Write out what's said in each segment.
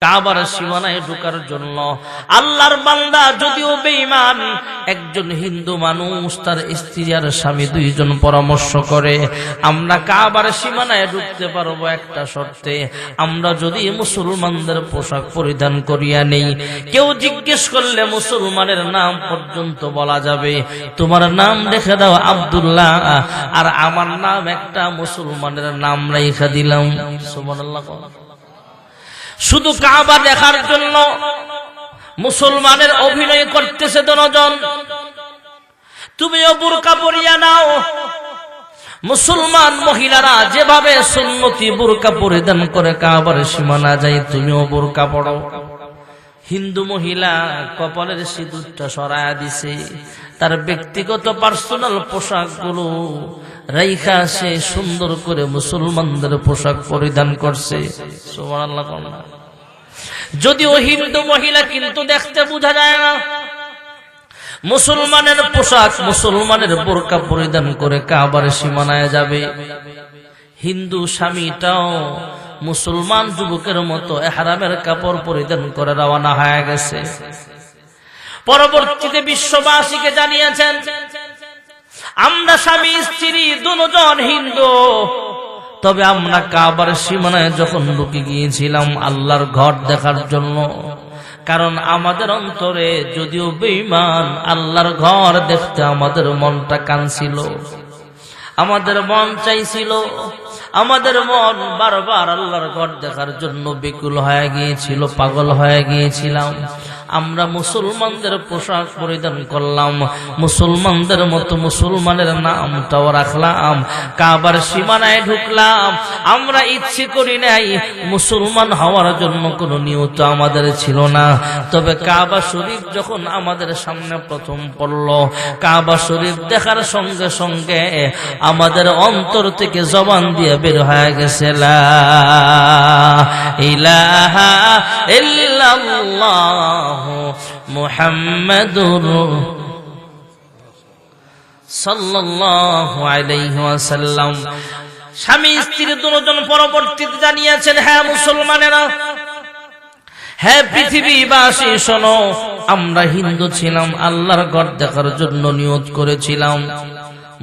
কাবার সীমানায় ঢোকার জন্য আল্লাহর বান্দা যদিও বেঈমান, একজন হিন্দু মানুষ তার স্ত্রী আর স্বামী দুইজন পরামর্শ করে আমরা কাবার সীমানায় ঢুকতে পারবো একটা শর্তে, আমরা যদি মুসলমানদের পোশাক পরিধান করিয়া নেই। কেউ জিজ্ঞেস করলে মুসলমানের নাম পর্যন্ত বলা যাবে, তোমার নাম রেখে দাও আব্দুল্লাহ, আর আমার নাম একটা মুসলমানের নাম রেখে দিলাম। সুবহানাল্লাহ। শুধু কাবা দেখার জন্য মুসলমানের অভিনয় করতেছে দনজন। তুমিও বুরকা পরিয়া নাও। মুসলমান মহিলারা যেভাবে সুন্নতি বুরকা পরিধান করে কাবার সীমানা যায়, তুমিও বুরকা পড়ো। হিন্দু মহিলা কপালের সিঁদুরটা সরায়া দিছে, তার ব্যক্তিগত পার্সোনাল পোশাকগুলো রাইখা সে সুন্দর করে মুসলমানদের পোশাক পরিধান করছে। সুবহানাল্লাহ। যদিও হিন্দু মহিলা কিন্তু দেখতে বোঝা যায় না। মুসলমানের পোশাক, মুসলমানের বোরকা পরিধান করে কাবার সীমানায় যাবে। হিন্দু স্বামীটাও মুসলমান যুবকের মতো ইহরামের কাপড় পরিধান করে রওনা হয়ে গেছে। পরবর্তীতে বিশ্ববাসীকে জানিয়েছেন, আমরা স্বামী স্ত্রী দুজন হিন্দু, তবে আমরা কাবার সীমানায় যখন ঢুকে গিয়েছিলাম আল্লাহর ঘর দেখার জন্য, কারণ আমাদের অন্তরে যদিও বেঈমান, আল্লাহর ঘর দেখতে আমাদের মনটা কাঁদছিল, আমাদের মন চাইছিল, আমাদের মন বারবার আল্লাহর ঘর দেখার জন্য বিকুল হয়ে গিয়েছিল, পাগল হয়ে গিয়েছিলাম। আমরা মুসলমানদের পোশাক পরিধান করলাম, মুসলমানদের মতো মুসলমানের নামটাও রাখলাম, কাবার সীমানায় ঢুকলাম। আমরা ইচ্ছে করি নাই, মুসলমান হওয়ার জন্য কোনো নিয়ত আমাদের ছিল না। তবে কাবা শরীফ যখন আমাদের সামনে প্রথম পড়ল, কাবা শরীফ দেখার সঙ্গে সঙ্গে আমাদের অন্তর থেকে জবান দিয়ে বের হয়ে গেছে লা ইলাহা ইল্লাল্লাহ মুহাম্মাদুর সাল্লাল্লাহু আলাইহি ওয়াসাল্লাম। স্বামী স্ত্রী দুজন পরবর্তীতে জানিয়েছেন, হ্যাঁ মুসলমানেরা, হ্যাঁ পৃথিবীবাসী শোনো, আমরা হিন্দু ছিলাম, আল্লাহর ঘর দেখার জন্য নিয়ত করেছিলাম,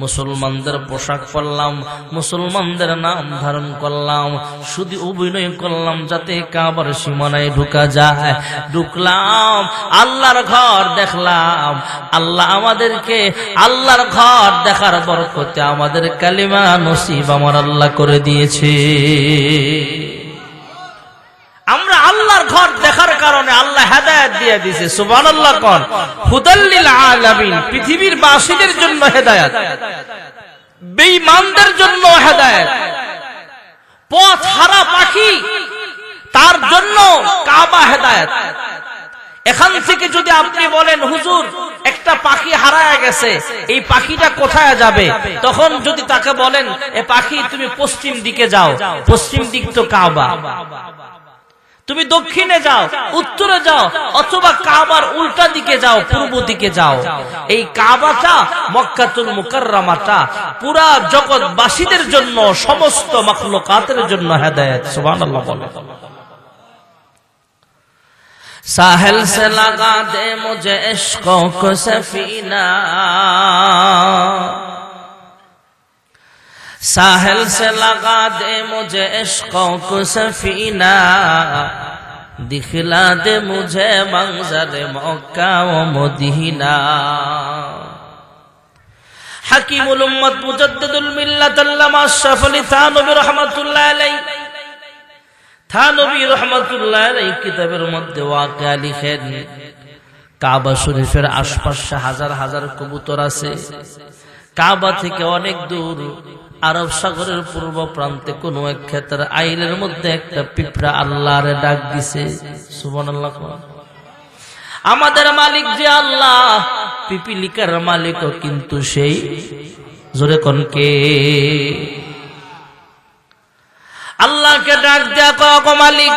মুসলমানদের পোশাক পরলাম, মুসলমানদের নাম ধারণ করলাম, শুধু অভিনয় করলাম যাতে কাবার সীমানায় ঢুকা যায়। ঢুকলাম, আল্লাহর ঘর দেখলাম, আল্লাহ আমাদেরকে আল্লাহর ঘর দেখার বরকতে আমাদের কালিমা নসিব আমার আল্লাহ করে দিয়েছে। আমরা আল্লাহর ঘর দেখার কারণে আল্লাহ হেদায়েত দিয়ে দিয়েছে। সুবহানাল্লাহ। কোন হুদাল্লিল আলামিন, পৃথিবীর বাসীদের জন্য হেদায়েত, বেঈমানদের জন্য হেদায়েত। পথ হারা পাখি তার জন্য কাবা হেদায়েত। এখান থেকে যদি আপনি বলেন হুজুর একটা পাখি হারায় গেছে, এই পাখিটা কোথায় যাবে, তখন যদি তাকে বলেন এ পাখি তুমি পশ্চিম দিকে যাও, পশ্চিম দিক তো কাবা, তুমি দক্ষিণে যাও, উত্তরে যাও, অথবা কাবার উল্টা দিকে যাও, পূর্ব দিকে যাও। এই কাবাটা, মক্কাতুল মুকাররমাটা পুরা জগৎবাসীদের জন্য, সমস্ত মাখলুকাতের জন্য হেদায়েত। সুবহানাল্লাহ। বলে সাহেল সে লাগা দে মুঝে ইশকো কো সফিনা, साहिल से लगा दे मुझे इश्क़ों को सफीना, दिखला दे मुझे मंजर मक्का व मदीना। हकीमुल उम्मत मुजद्दिदुल मिल्लत अल्लामा अशरफ अली थानवी रहमतुल्लाह अलैहि, थानवी रहमतुल्लाह अलैहि किताबेर मধ্যে ওয়াকিয়া লিখেন, কাবা শরীফের আশপাশে হাজার হাজার কবুতর আছে। কাবা থেকে অনেক দূর আরব সাগরের পূর্ব প্রান্তে কোন এক ক্ষেতের আইলের মধ্যে একটা পিঁপড়া আল্লাহরে ডাক দিছে। সুবহানাল্লাহ। আমাদের মালিক যে আল্লাহ, পিপিলিকার মালিকও কিন্তু সেই। জোরে কোন কে? আল্লাহকে ডাক দেয়া কয় মালিক।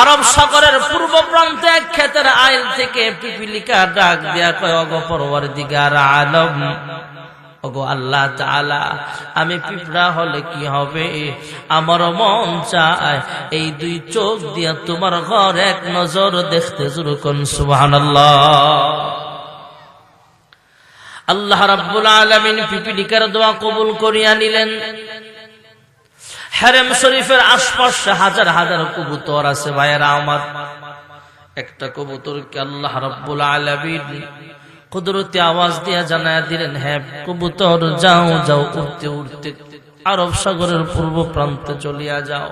আরব সাগরের পূর্ব প্রান্তে এক ক্ষেতের আইল থেকে পিপিলিকা ডাক দেয়া কয়, ওগো পরওয়ারদিগার আলম, ওগো আল্লাহ তাআলা, আমি পিঁপড়া হলে কি হবে? আমার মন চায় এই দুই চোখ দিয়া তোমার ঘর এক নজর দেখতে। জোরে কোন সুবহানাল্লাহ। আল্লাহ রাব্বুল আলামিন পিপীলিকার দোয়া কবুল করিয়া নিলেন। হারেম শরীফের আশপাশে হাজার হাজার কবুতর আছে ভাইয়েরা আমার। একটা কবুতরকে আল্লাহ রাব্বুল আলামিন কুদরতি আওয়াজ দিয়া জানায়া দিলেন, হ্যাঁ কবুতর যাও যাও, উড়তে উড়তে আরব সাগরের পূর্ব প্রান্তে চলিয়া যাও।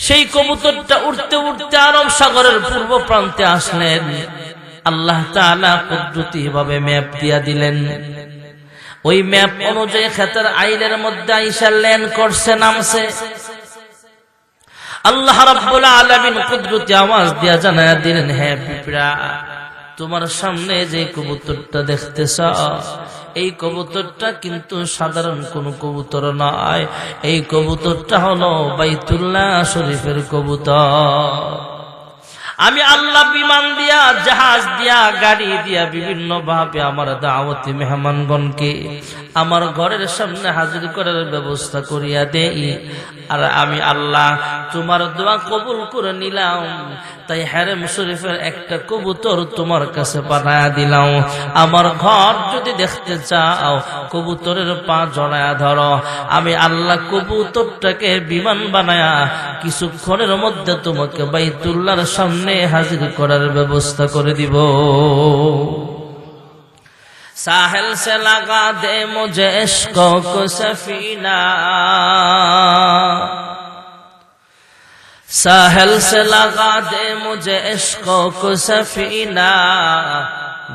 সেই কবুতরটা উড়তে উড়তে আরব সাগরের পূর্ব প্রান্তে আসলেন। আল্লাহ তাআলা কুদরতি ভাবে ম্যাপ দিয়া দিলেন। ওই ম্যাপ অনুযায়ী খেতের আইলের মধ্যে আইসা ল্যান্ড করছে, নামছে। আল্লাহ রাব্বুল আলামিন কুদরতি আওয়াজ দিয়া জানায়া দিলেন, হ্যাঁ পিঁপড়া, তোমার সামনে যে কবুতরটা দেখতেছ, এই কবুতরটা কিন্তু সাধারণ কোন কবুতর নয়। এই কবুতরটা হলো বাইতুল্লাহ শরীফের কবুতর। আমি আল্লাহ বিমান দিয়া, জাহাজ দিয়া, গাড়ি দিয়া বিভিন্ন ভাবে আমার দাওয়াতি মেহমানগণকে আমার ঘরের সামনে হাজির করার ব্যবস্থা করিয়া দেই। আর আমি আল্লাহ তোমার দোয়া কবুল করে নিলাম, তাই হারেম শরীফের একটা কবুতর তোমার কাছে পাঠায়া দিলাম। আমার ঘর যদি দেখতে চাও, কবুতরের পা জড়ায়া ধরো। আমি আল্লাহ কবুতরটাকে বিমান বানায়া কিছুক্ষণের মধ্যে তোমাকে বাইতুল্লাহর সামনে হাজির করার ব্যবস্থা করে দিব। साहिल से लगा दे मुझे इश्क़ों को सफीना, साहिल से लगा दे मुझे इश्क़ों को सफीना,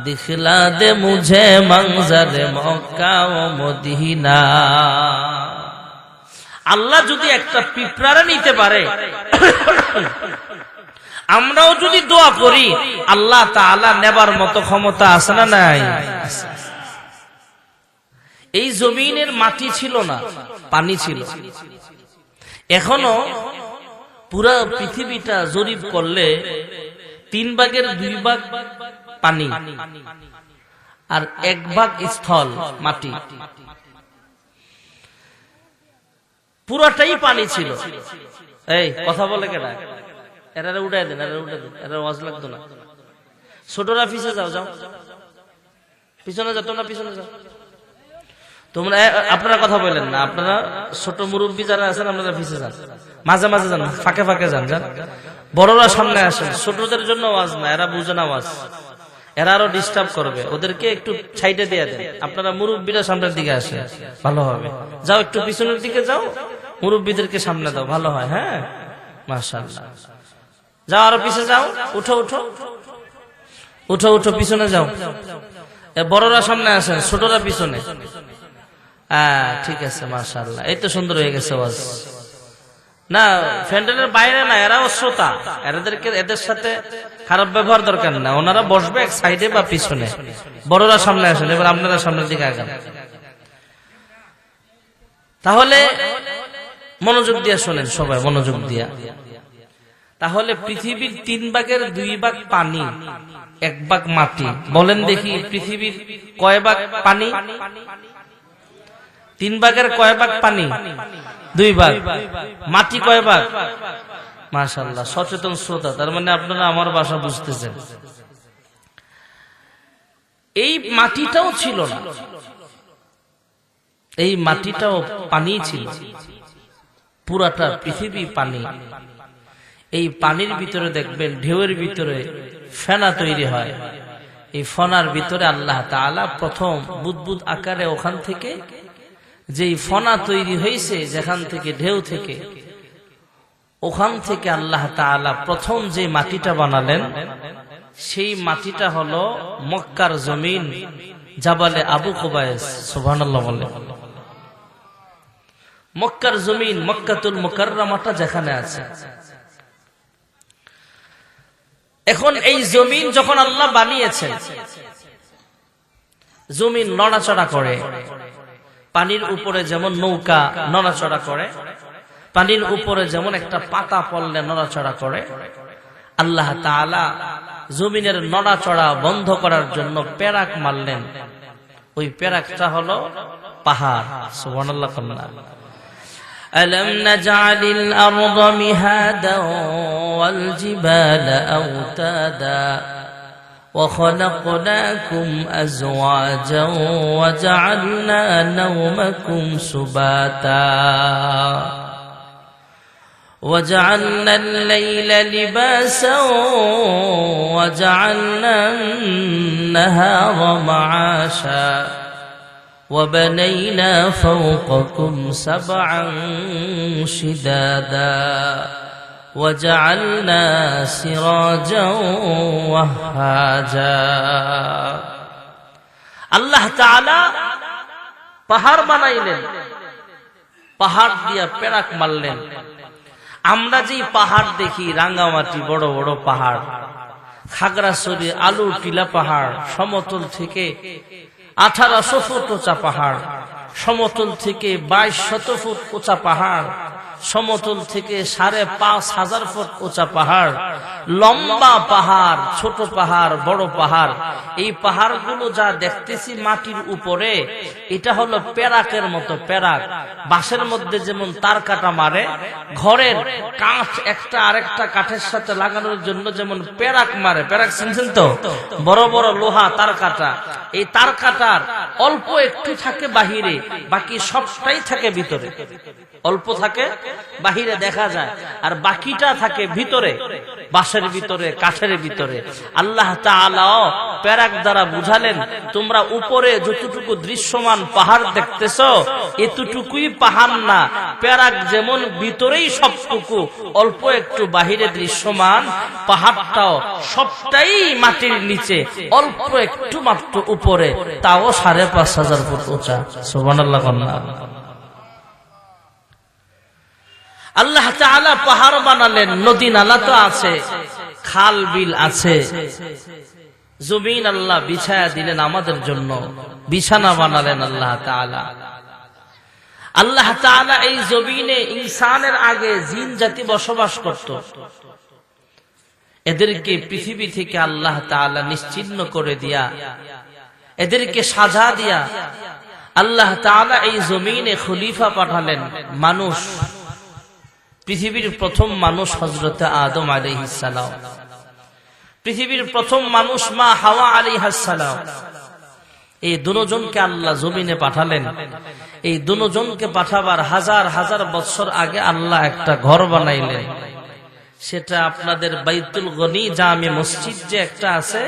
दिखला दे मुझे मंजर मक्का व मदीना। আল্লাহ যদি একটা পিঁপড়ারে নিতে পারে, আমরাও যদি দোয়া করি, আল্লাহ তাআলা নেবার মতো ক্ষমতা আছে না নাই? এই জমিনের মাটি ছিল না, পানি ছিল। এখনো পুরো পৃথিবীটা জরিপ করলে 3 ভাগের 2 ভাগ পানি আর 1 ভাগ স্থল মাটি, পুরাটাই পানি ছিল। এই কথা বলে কেনা, এরা উঠাই দেন, এরা উঠাই দেন, এরা ওয়াজ লাগতো না। ছোটরা পিছে যাও, যাও পিছনে যাও, তোমরা পিছনে যাও। তোমরা আপনারা কথা বলেন না, আপনারা ছোট মুরব্বী যারা আছেন আপনারা পিছে যান, মাঝে মাঝে যান, ফাঁকে ফাঁকে যান, যান। বড়রা সামনে আসেন, ছোটদের জন্য ওয়াজ না, এরা বুঝে না ওয়াজ, এরা আরো ডিস্টার্ব করবে, ওদেরকে একটু সাইডে দিয়ে দেন। আপনারা মুরব্বীরা সামনের দিকে আসেন, ভালো হবে। যাও একটু পিছনের দিকে যাও, মুরব্বীদেরকে সামনে দাও, ভালো হয়। হ্যাঁ মাশাআল্লাহ, যাও আরো পিছে যাও, উঠো উঠো উঠো উঠো, পিছনে যাও। বড়রা সামনে আসেন, ছোটরা পিছনে। ঠিক আছে মাশাআল্লাহ, এই তো সুন্দর হয়ে গেছে ওয়াজ। না ফ্যান্ডেলের বাইরে না, এরাও শ্রোতা, এদেরকে এদের সাথে খারাপ ব্যবহার দরকার না, ওনারা বসবে এক সাইডে বা পিছনে। বড়রা সামনে আসেন, এবার আপনারা সামনের দিকে আগান। তাহলে মনোযোগ দিয়ে শোনেন সবাই, মনোযোগ দিয়া। তাহলে পৃথিবীর 3 ভাগের 2 ভাগ পানি, 1 ভাগ মাটি। বলেন দেখি পৃথিবীর কয় ভাগ পানি? 3 ভাগের কয় ভাগ পানি? 2 ভাগ। মাটি কয় ভাগ? মাশাআল্লাহ, সচেতন শ্রোতা, তার মানে আপনারা আমার ভাষা বুঝতেছেন। এই মাটিটাও ছিল না, এই মাটিটাও পানি ছিল, পুরাটা পৃথিবী পানি। এই পানির ভিতরে দেখবেন ঢেউয়ের ভিতরে ফেনা তৈরি হয়। এই ফনার ভিতরে আল্লাহ তাআলা প্রথম বুদবুদ আকারে ওখান থেকে যেই ফনা তৈরি হয়েছে, যেখান থেকে ঢেউ থেকে, ওখান থেকে আল্লাহ তাআলা প্রথম যে মাটিটা বানালেন, সেই মাটিটা হলো মক্কার জমিন, জাবালে আবু কুবাইস। সুবহানাল্লাহ বলেন। মক্কার জমিন, মক্কাতুল মুকাররমাটা যেখানে আছে। এখন এই জমিন যখন আল্লাহ বানিয়েছেন, জমিন নড়াচড়া করে, পানির উপরে যেমন নৌকা নড়াচড়া করে, পানির উপরে যেমন একটা পাতা পড়লে নড়াচড়া করে, আল্লাহ তাআলা জমিনের নড়াচড়া বন্ধ করার জন্য পেরাক মারলেন। ওই পেরাকটা হলো পাহাড়। সুবহানাল্লাহ। ألم نجعل الأرض مهادا والجبال أوتادا وخلقناكم أزواجا وجعلنا نومكم سباتا وجعلنا الليل لباسا وجعلنا النهار معاشا وبنينا فوقكم سبعا شدادا وجعلنا سراجا وهاجا। আল্লাহ তাআলা পাহাড় বানাইলেন, পাহাড় দিয়া পেরাক মারলেন। আমরা যে পাহাড় দেখি, রাঙ্গামাটি বড় বড় পাহাড়, খাগড়াছড়ি আলু টিলা পাহাড়, সমতল থেকে 1800 ফুট উঁচা পাহাড়, সমতল থেকে 2200 ফুট উঁচা পাহাড়, সমতল থেকে 5500 ফুট উঁচা পাহাড়, লম্বা পাহাড়, ছোট পাহাড়, বড় পাহাড়। এই পাহাড়গুলো যা দেখতেছি মাটির উপরে, এটা হলো পেরাকের মতো। পেরাক বাঁশের মধ্যে যেমন তার কাটা মারে, ঘরের কাঠ একটা আরেকটা কাঠের সাথে লাগানোর জন্য যেমন পেরাক মারে। পেরাক শুনছেন তো? বড় বড় লোহা তার কাটা। এই তার কাটার অল্প একটু থাকে বাহিরে, বাকি সবটাই থাকে ভিতরে। অল্প থাকে বাহিরে দেখা যায়, আর বাকিটা থাকে ভিতরে, বাঁশের ভিতরে, কাঠের ভিতরে। আল্লাহ তাআলা পেরাক দ্বারা বুঝালেন, তোমরা উপরে যতটুকু দৃশ্যমান পাহাড় দেখতেছো, এতটুকুই পাহাড় না। পেরাক যেমন ভিতরেই সবটুকু, অল্প একটু বাহিরে দৃশ্যমান, পাহাড়টাও সবটাই মাটির নিচে, অল্প একটু মাত্র উপরে, তাও 5500 ফুট উঁচা। সুবহানাল্লাহ। আল্লাহ তাআলা পাহাড় বানালেন, নদী নালা তো আছে, খাল বিল আছে, জমিন আল্লাহ বিছায়া দিলেন আমাদের জন্য, বিছানা বানালেন আল্লাহ তাআলা। আল্লাহ তাআলা এই জমিনে ইনসানের আগে জিন জাতি বসবাস করত, এদেরকে পৃথিবী থেকে আল্লাহ তাআলা নিশ্চিহ্ন করে দিয়া, এদেরকে সাজা দিয়া আল্লাহ তাআলা এই জমিনে খলিফা পাঠালেন। মানুষ, পৃথিবীর প্রথম মানুষ হযরত আদম আলাইহিস সালাম, পৃথিবীর প্রথম মানুষ মা হাওয়া আলাইহাস সালাম। এই দুজনকে আল্লাহ জমিনে পাঠালেন। এই দুজনকে পাঠাবার হাজার হাজার বছর আগে আল্লাহ একটা ঘর বানাইলেন। সেটা আপনাদের বাইতুল গনি জামে মসজিদ যে একটা আছে,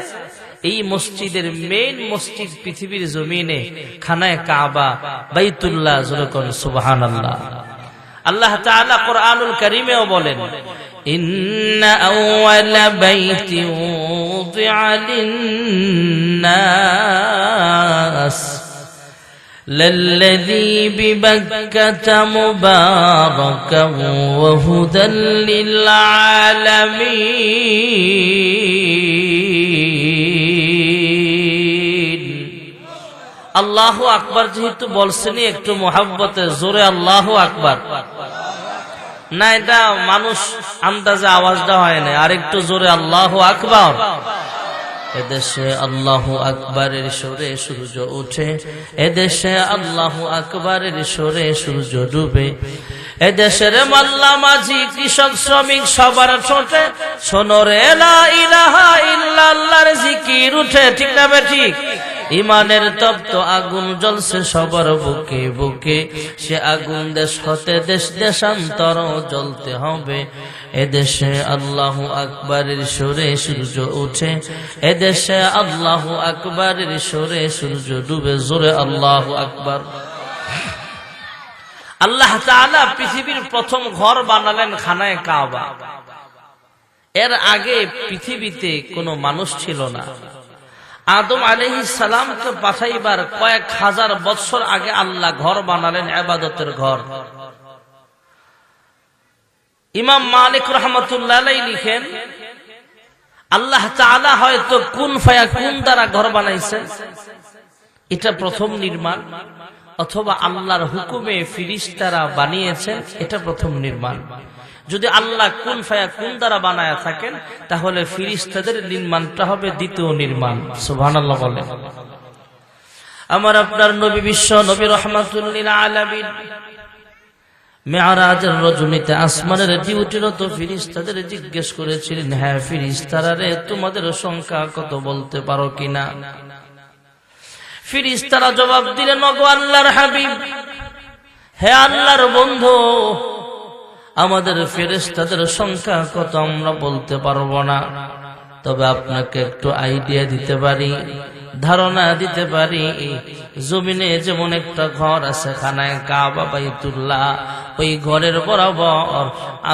এই মসজিদের মেইন মসজিদ পৃথিবীর জমিনে খানায়ে কাবা, বাইতুল্লাহ। যখন সুবহানাল্লাহ। আল্লাহ তাআলা কুরআনুল কারীমেও বলেন, ইন্না আউওয়ালা বাইতিন উযিআ লিন-নাস লাল্লাযী বিবাক্কাতা মুবারাকান ওয়া হুদাল লিল-আলামিন। আল্লাহু আকবার যেহেতু বলছেনই, একটু মোহাব্বতে জোরে আল্লাহু আকবার। না, এটা মানুষ আন্দাজে আওয়াজটা হয় না, আর একটু জোরে আল্লাহু আকবার। এদেশে আল্লাহু আকবারের সুরে সূর্য ওঠে, এদেশে আল্লাহু আকবারের সুরে সূর্য ডুবে। এদেশের মাল্লা মাঝি কৃষক শ্রমিক সবার ঠোঁটে শোনো রে লা ইলাহা ইল্লাল্লাহর জিকির উঠে। ঠিক না ঠিক? ইমানের তপ্ত আগুন জ্বলছে সবার বুকে বুকে, সে আগুন দেশ হতে দেশ দেশান্তর জ্বলতে হবে। এদেশে আল্লাহু আকবারের সুরে সূর্য ওঠে, এদেশে আল্লাহু আকবারের সুরে সূর্য ডুবে। জোরে আল্লাহু আকবার। আল্লাহ তাআলা পৃথিবীর প্রথম ঘর বানালেন খানায়ে কাবা। এর আগে পৃথিবীতে কোনো মানুষ ছিল না। আদম আলাইহিস সালামকে পাঠাইবার কয়েক হাজার বছর আগে আল্লাহ ঘর বানালেন, ইবাদতের ঘর। ইমাম মালিক রাহমাতুল্লাহ আলাইহি লিখেন, আল্লাহ তাআলা হয়তো কুন ফায়াকুন দ্বারা ঘর বানাইছেন, এটা প্রথম নির্মাণ, অথবা আল্লাহর হুকুমে ফেরেশতারা বানিয়েছেন, এটা প্রথম নির্মাণ। যদি আল্লাহ কুন ফায়াকুন দ্বারা বানায়া থাকেন, তাহলে ফেরেশতাদের নির্মাণটা হবে দ্বিতীয় নির্মাণ। সুবহানাল্লাহ বলেন। আমার আপনার নবী বিশ্ব নবী রাহমাতুল লিল আলামিন মেরাজের রজনীতে আসমানের ডিউটিরত ফেরেশতাদের জিজ্ঞেস করেছিলেন, হ্যাঁ ফেরেশতারা রে, তোমাদের সংখ্যা কত বলতে পারো কিনা? ফেরেশতারা জবাব দিলেন, ওগো আল্লাহর হাবিব, হে আল্লাহর বন্ধু, আমাদের ফেরেশতাদের সংখ্যা কত আমরা বলতে পারবো না, তবে আপনাকে একটু আইডিয়া দিতে পারি, ধারণা দিতে পারি। জমিনে যেমন একটা ঘর আছে খানায় কাবা বাইতুল্লাহ, ওই ঘরের বরাবর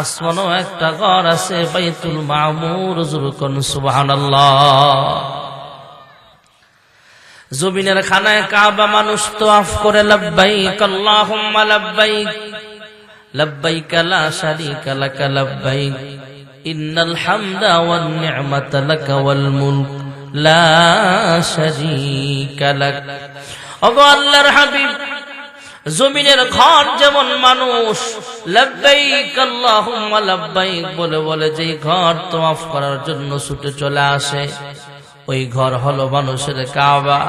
আসমানও একটা ঘর আছে বাইতুল মামুর। যুরকুন সুবহানাল্লাহ। জমিনের খানায় কাবা মানুষ তওয়াফ করে লব্বাইক আল্লাহুম্মা লব্বাইক, লব্বাইক লা শারীকা লাক লব্বাইক, ইন্নাল হামদা ওয়ান নি'মাতা লাক ওয়াল মুলক লা শারীকা লাক। ওগো আল্লাহর হাবিব, জমিনের ঘর যেমন মানুষ লব্বাইক আল্লাহুম্মা লব্বাইক বলে বলে যেই ঘর তওয়াফ করার জন্য ছুটে চলে আসে, ওই ঘর হলো মানুষের কাবা।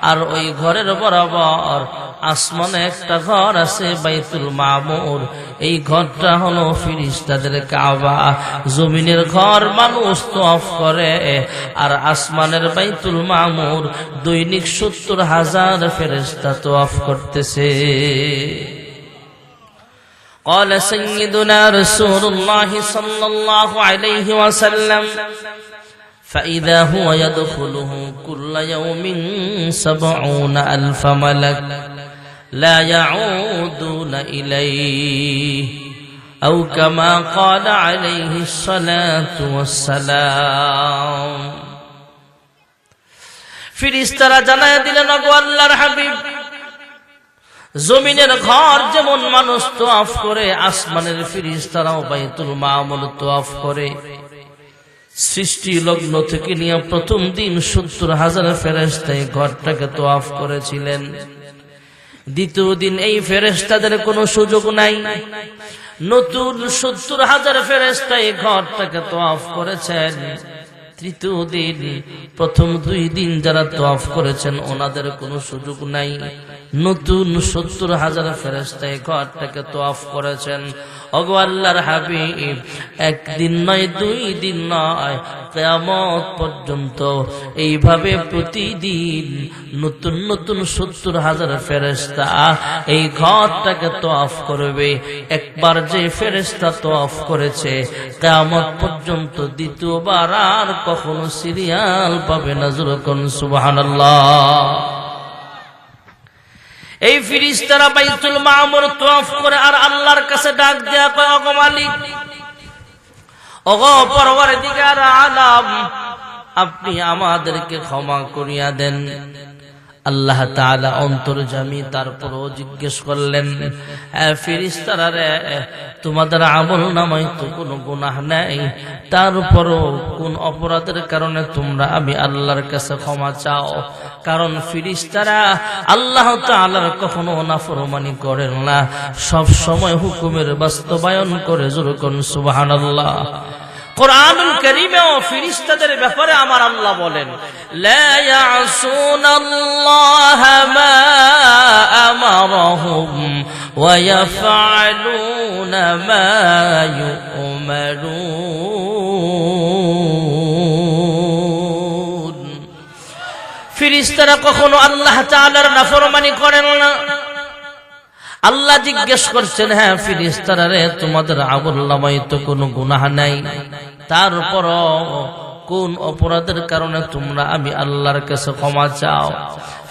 আর ওই ঘরের বরাবর আসমানে একটা ঘর আছে বাইতুল মামুর, এই ঘরটা হলো ফেরেশতাদের কাবা। জমিনের ঘর মানুষ তওয়াফ করে, আর আসমানের বাইতুল মামুর দৈনিক ৭০,০০০ ফেরেশতা তওয়াফ করতেছে। قال سيدنا رسول الله صلى الله عليه وسلم فإذا هو يدخله كل يوم 70,000 ملك لا يعودون إليه أو كما قال عليه الصلاة والسلام। ফেরেশতারা জানায় দিলেন, ওগো আল্লাহর হাবিব, জমিনের ঘর যেমন মানুষ তওয়াফ করে, আসমানের ফেরেশতারাও বাইতুল মামুর তওয়াফ করে। সৃষ্টি লগ্ন থেকে নিয়ে প্রথম দিন ৭০,০০০ ফেরেশতা এই ঘরটাকে তওয়াফ করেছিলেন। দ্বিতীয় দিন এই ফেরেশতাদের কোনো সুযোগ নাই, নতুন ৭০,০০০ ফেরেশতা এই ঘরটাকে তওয়াফ করেছেন। তৃতীয় দিন প্রথম ২ দিন যারা তওয়াফ করেছেন ওনাদের কোনো সুযোগ নাই, নতুন ৭০,০০০ ফেরেশতা এই ঘরটাকে তওয়াফ করেছেন। ওগো আল্লাহর হাবিব, একদিন নয়, ২ দিন নয়, কিয়ামত পর্যন্ত এইভাবে প্রতিদিন নতুন নতুন ৭০,০০০ ফেরেশতা এই ঘরটাকে তওয়াফ করবে। একবার যে ফেরেশতা তওয়াফ করেছে, কিয়ামত পর্যন্ত দ্বিতীয়বার আর কখনো সিরিয়াল পাবে না। যুরকুন সুবহানাল্লাহ। এই ফেরেশতারা বাইতুল মামুর তওয়াফ করে আর আল্লাহর কাছে ডাক দেয়া কয়, ওগো মালিক, ওগো পরওয়ারদিগার আলাম, আপনি আমাদেরকে ক্ষমা করিয়া দেন। আল্লাহ তাআলা অন্তর্যামী, তারপরও জিজ্ঞেস করলেন, ফেরেশতারা রে, তোমাদের আমল নামায় তো কোনো গুনাহ নাই, তারপরও কোন অপরাধের কারণে তোমরা আমি আল্লাহর কাছে ক্ষমা চাও? কারণ ফেরেশতারা আল্লাহ তাআলার কখনো নাফরমানি করেন না, সব সময় হুকুমের বাস্তবায়ন করে। যুরকুন সুবহানাল্লাহ। কুরআনুল কারীমেও ফেরেশতাদের ব্যাপারে আমার আল্লাহ বলেন, লা ইয়াসুনাল্লাহা মা আমারহুম ওয়া ইয়াফআলুনা মা ইউমারুন। ফেরেশতারা কখনো আল্লাহ তাআলার নাফরমানি করেন না। আল্লাহ জিজ্ঞেস করছেন, হ্যাঁ ফেরেশতারা রে, তোমাদের আমলনামায় তো কোনো গুনাহ নাই, তারপরও কোন অপরাধের কারণে তোমরা আমি আল্লাহর কাছে ক্ষমা চাও?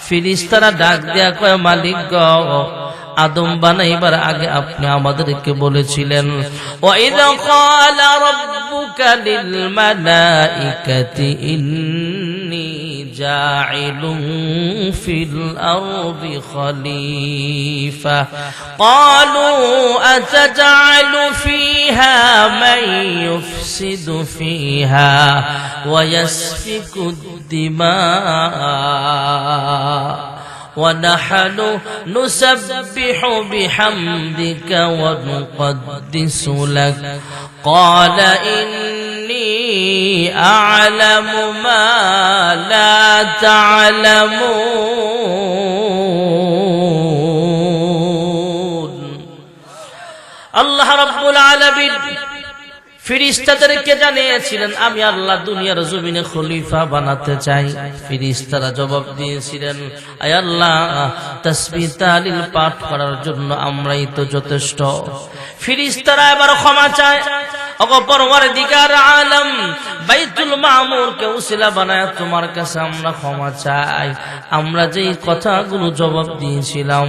ফেরেশতারা ডাক দেয়া কয়, মালিক গো, আদম বানাইবার আগে আপনি আমাদেরকে বলেছিলেন, ওয়া ইযা ক্বালা রাব্বুকা লিল মালাইকাতি ইন্নী জাইলুন ফিল আরদি খলিফা ক্বালু আতাজআলু ফিহা মান ইউফসিদু ফিহা ওয়া ইয়াসফিকু দিমা ونحن نسبح بحمدك ونقدس لك قال إني أعلم ما لا تعلمون আল্লাহ রাব্বুল আলামিন ফেরেশতাদেরকে জানিয়েছিলেন আমি আল্লাহ দুনিয়ার জমিনে খলিফা বানাতে চাই। ফেরেশতারা জবাব দিয়েছিলেন আয় আল্লাহ তাসবিহ তাহলিল পাঠ করার জন্য আমরাই তো যথেষ্ট। ফেরেশতারা এবার ক্ষমা চায়, ওগো পরওয়ারদিগার আলম, বাইতুল মামুরকে উসিলা বানায় তোমার কাছে আমরা ক্ষমা চাই। আমরা যেই কথাগুলো জবাব দিয়েছিলাম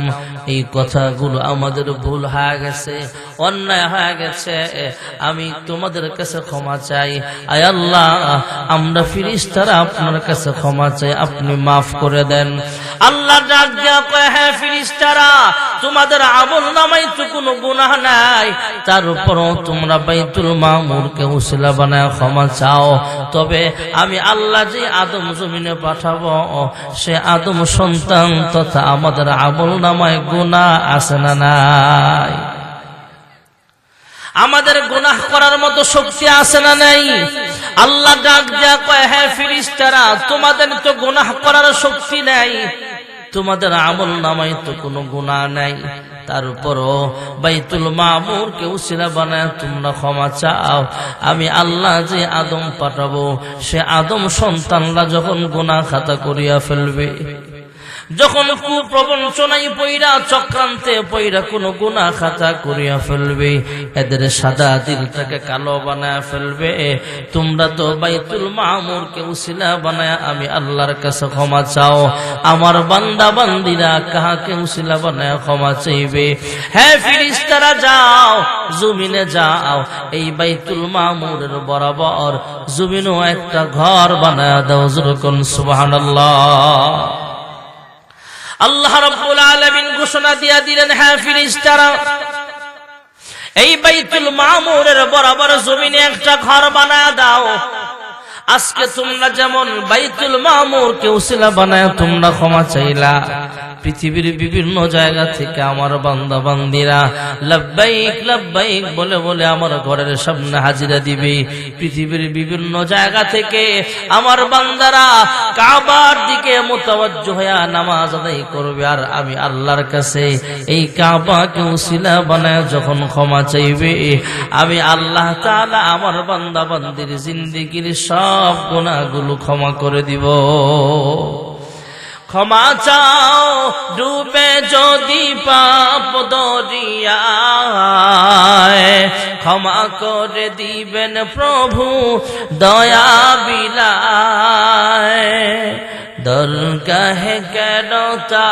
এই কথাগুলো আমাদের ভুল হয়ে গেছে, অন্যায় হয়ে গেছে, আমি তোমাদের কাছে ক্ষমা চাই। আয় আল্লাহ আমরা ফেরেশতারা আপনার কাছে ক্ষমা চাই, আপনি মাফ করে দেন। আল্লাহ ডাক দিয়া কয় হ্যাঁ ফেরেশতারা, তোমাদের আমলনামায় তো কোনো গুনাহ নাই, তারপরও তোমরা বাইতুল মামুরকে উসিলা বানায় ক্ষমা চাও। তবে আমি আল্লাহ যে আদম জমিনে পাঠাবো সে আদম সন্তান তথা আমাদের আমলনামায় গুনাহ আছে না নাই? আমাদের গুনাহ করার মতো শক্তি আছে না নাই? আল্লাহ ডাক দিয়া কয় হ্যাঁ ফেরেশতারা, তোমাদের তো গুনাহ করার শক্তি নাই, তোমাদের আমলনামায় তো কোনো গুনাহ নাই, তারপরও বাইতুল মামুরকে উসিলা বানায় তোমরা ক্ষমা চাও। আমি আল্লাহ যে আদম পাঠাবো সে আদম সন্তানরা যখন গুনাহ খাতা করিয়া ফেলবে, যখন কুপ্রবঞ্চনায় পইরা চক্রান্তে পইরা কোনো গুনাহ খাতা করিয়া ফেলবে, এদের সাদা দিলটাকে কালো বানায় ফেলবে, তোমরা তো বাইতুল মামুরকে উসিলা বানায় আমি আল্লাহর কাছে ক্ষমা চাও। আমার বান্দা বান্দিরা কাহাকে উসিলা বানায় ক্ষমা চাইবে? হ্যাঁ ফেরেশতারা যাও, জমিনে যাও, এই বাইতুল মামুরের বরাবর জমিনও একটা ঘর বানায় দাও। যেরকম সুবহানাল্লাহ। আল্লাহ রাব্বুল আলামিন ঘোষণা দিয়া দিলেন হ্যাঁ ফেরেশতারা, এই বাইতুল মামুরের বরাবর জমিনে একটা ঘর বানায় দাও। আজকে তোমরা যেমন বাইতুল মামুরকে উসিলা বানায় তোমরা ক্ষমা চাইলা, পৃথিবীর বিভিন্ন জায়গা থেকে আমার বান্দা বান্দিরা লাব্বাইক লাব্বাইক বলে বলে আমার ঘরের সামনে হাজিরা দিবে। পৃথিবীর বিভিন্ন জায়গা থেকে আমার বান্দারা কাবার দিকে মুতাওয়াজ্জু হয়ে নামাজ আদায় করবে, আর আমি আল্লাহর কাছে এই কাবাকে উসিলা বানায় যখন ক্ষমা চাইবে, আমি আল্লাহ তাআলা আমার বান্দা বান্দির জিন্দেগীর সব গুনাহগুলো ক্ষমা করে দিব। ক্ষমা চাও ডুবে যদি পাপ দরিয়ায়, ক্ষমা করে দিবেন প্রভু দয়া বিলায়। দরগাহে কেন তার,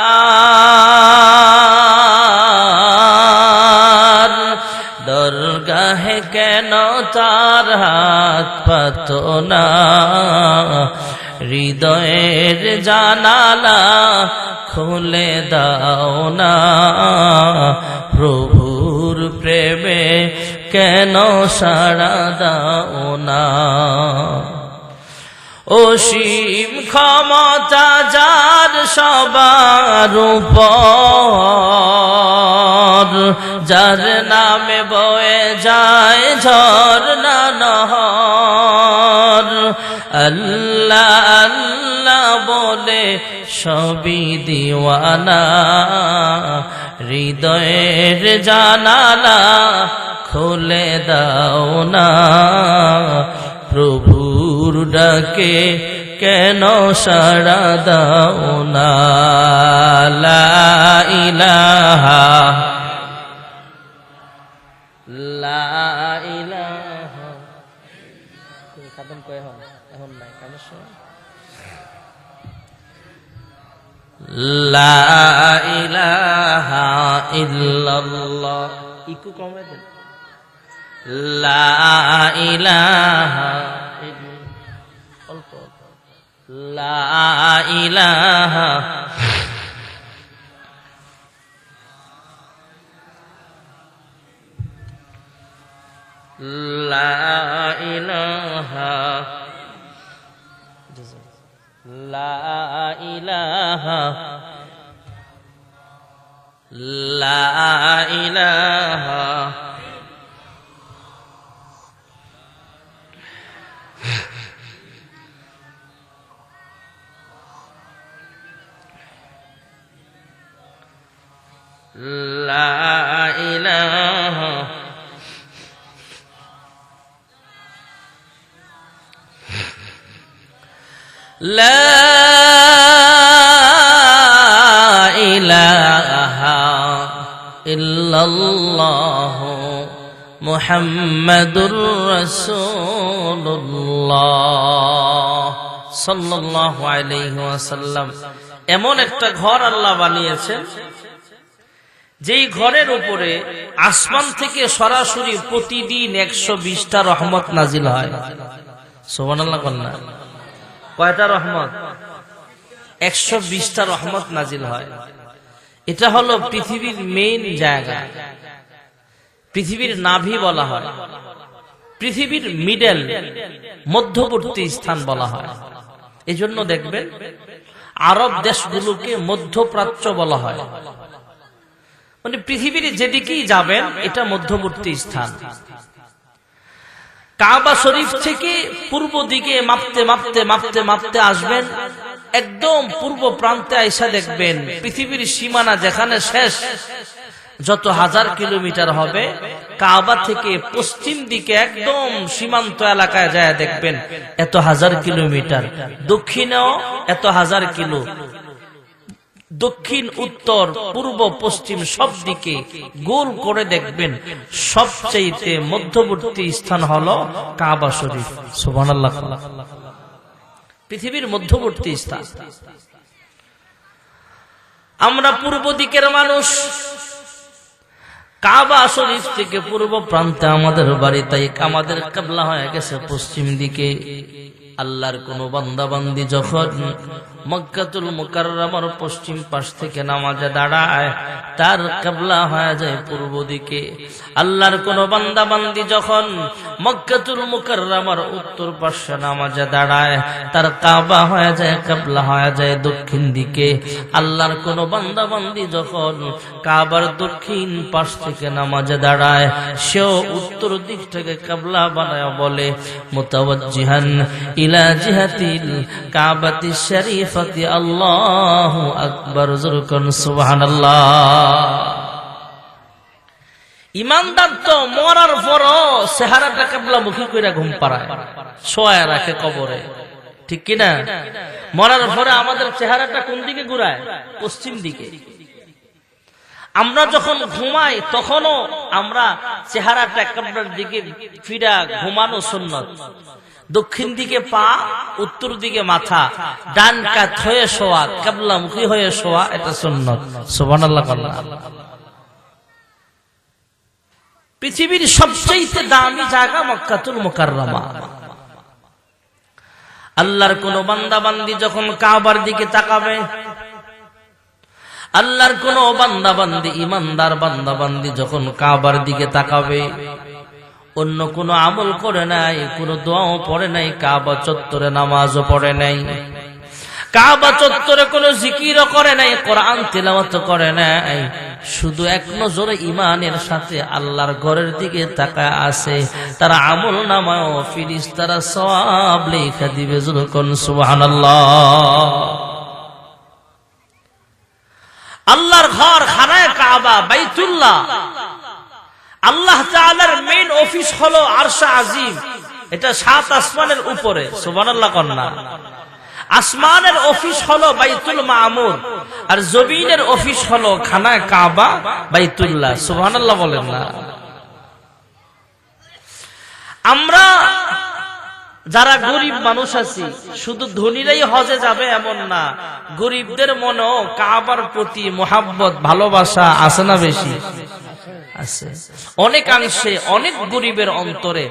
দরগাহে কেন তার হাত পাতো না, হৃদয়ের জানালা খুলে দাও না, প্রভুর প্রেমে কেন সাড়া দাও না। অসীম ক্ষমতা যার সবার উপর, যার নামে বয়ে যায় ঝরনা নহর, আল্লাহ আল্লাহ বলে সবই দিওয়ানা, হৃদয়ের জানালা খুলে দাও না, প্রভুর ডাকে কেন সাড়া দাও না। লা ইলাহা লা ইলাহা খাতম কয় হন এখন নাই কামের সময়। লা ইলাহা ইল্লাল্লাহ ইকু কমে দেন। লা ইলাহা অল্প লা ইলাহা লা ইলাহা লা ইলাহা লা ইলাহা লা ইলাহা লা ইলাহা ইল্লাল্লাহ মুহাম্মাদুর রাসূলুল্লাহ সাল্লাল্লাহু আলাইহি ওয়াসাল্লাম। এমন একটা ঘর আল্লাহ বানিয়েছেন যেই ঘরের উপরে আসমান থেকে সরাসরি প্রতিদিন 120টা রহমত নাজিল হয়। সুবহানাল্লাহ বলনা, কয়টা রহমত? 120টা রহমত নাজিল হয়। এটা হলো পৃথিবীর মেইন জায়গা, পৃথিবীর নাভি বলা হয়, পৃথিবীর মিডল মধ্যবর্তী স্থান বলা হয়। এজন্য দেখবেন আরব দেশগুলোকে মধ্যপ্রাচ্য বলা হয়, মানে পৃথিবীর যেদিকেই যাবেন এটা মধ্যবর্তী স্থান। কাবা শরীফ থেকে পূর্ব দিকে মাপতে মাপতে মাপতে মাপতে আসবেন, একদম পূর্ব প্রান্তে আইসা দেখবেন পৃথিবীর সীমানা যেখানে শেষ, যত হাজার কিলোমিটার হবে কাবা থেকে পশ্চিম দিকে একদম সীমান্ত এলাকায় যায় দেখবেন এত হাজার কিলোমিটার, দক্ষিণেও এত হাজার কিলো, দক্ষিণ উত্তর পূর্ব পশ্চিম সব দিকে গোল করে দেখবেন সবচেয়ে মধ্যবর্তী স্থান হলো কাবা শরীফ। সুবহানাল্লাহ, পৃথিবীর মধ্যবর্তী স্থান। আমরা পূর্ব দিকের মানুষ, কাবা শরীফ থেকে পূর্ব প্রান্তে আমাদের বাড়ি, তাই আমাদের কিবলা হয়ে গেছে পশ্চিম দিকে। আল্লাহর কোন বান্দা বান্দি যখন মক্কাতুল মুকাররমার পশ্চিম পাশ থেকে নামাজে দাঁড়ায় তার কিবলা হয়ে যায় পূর্ব দিকে। আল্লাহর কোন বান্দা বান্দি যখন মক্কাতুল মুকাররমার উত্তর পাশে নামাজে দাঁড়ায় তার কাবা হয়ে যায়, কিবলা হয়ে যায় দক্ষিণ দিকে। আল্লাহর কোন বান্দা বান্দি যখন কাবার দক্ষিণ পাশ থেকে নামাজে দাঁড়ায় সেও উত্তর দিক থেকে কিবলা বানায় বলে মুতাওয়াজ্জিহান ইলা জিহাতিল কাবাতিশ শরীফাতি আল্লাহু আকবার, যুরকুন সুবহানাল্লাহ। ইমানদার তো মরার পরও চেহারাটা কিবলামুখী কইরা ঘুম পাড়ায়, শোয়ায় রাখে কবরে, ঠিক কিনা? মরার পরে আমাদের চেহারাটা কোন দিকে ঘুরায়? পশ্চিম দিকে। আমরা যখন ঘুমাই তখনও আমরা চেহারাটা কিবলার দিকে ফিরা ঘুমানো সুন্নাত। দক্ষিণ দিকে পা, উত্তর দিকে মাথা, ডান কাত হয়ে শোয়া, কিবলামুখী হয়ে শোয়া, এটা সুন্নাত। সুবহানাল্লাহ। পৃথিবীর সবচেয়ে দামি জায়গা মক্কাতুল মুকাররমা। আল্লাহর কোন বান্দা বান্দি যখন কাবার দিকে তাকাবে, আল্লাহর কোন বান্দা বান্দি ইমানদার বান্দা বান্দি যখন কাবার দিকে তাকাবে, অন্য কোন আমল করে নাই, কোন দোয়াও পড়ে নাই, কাবা চত্বরে নামাজও পড়ে নাই, কাবা চত্বরে কোন জিকিরও করে নাই, কোরআন তিলাওয়াত করে নাই, শুধু এক নজরে ঈমানের সাথে আল্লাহর ঘরের দিকে তাকায় আছে, তার আমল নামায় ফেরেশতারা সওয়াব লেখা দিবে। যুরকুন সুবহানাল্লাহ। আল্লাহর ঘর খানায়ে কাবা বাইতুল্লাহ, আল্লাহ তাআলার মেইন অফিস হলো আরশে আজিম, এটা 7 আসমানের উপরে। সুবহানাল্লাহ কন্না। আসমানের অফিস হলো বাইতুল মামুর, আর জমিনের অফিস হলো খানায়ে কাবা বাইতুল্লাহ। সুবহানাল্লাহ বলেন না। আমরা যারা গরিব মানুষ আছি, শুধু ধনীরাই হজে যাবে এমন না, গরিবদের মনেও কাবার প্রতি মুহাব্বত ভালোবাসা আছে না? বেশি আছে। অনেকাংশে অনেক গরিবের অন্তরে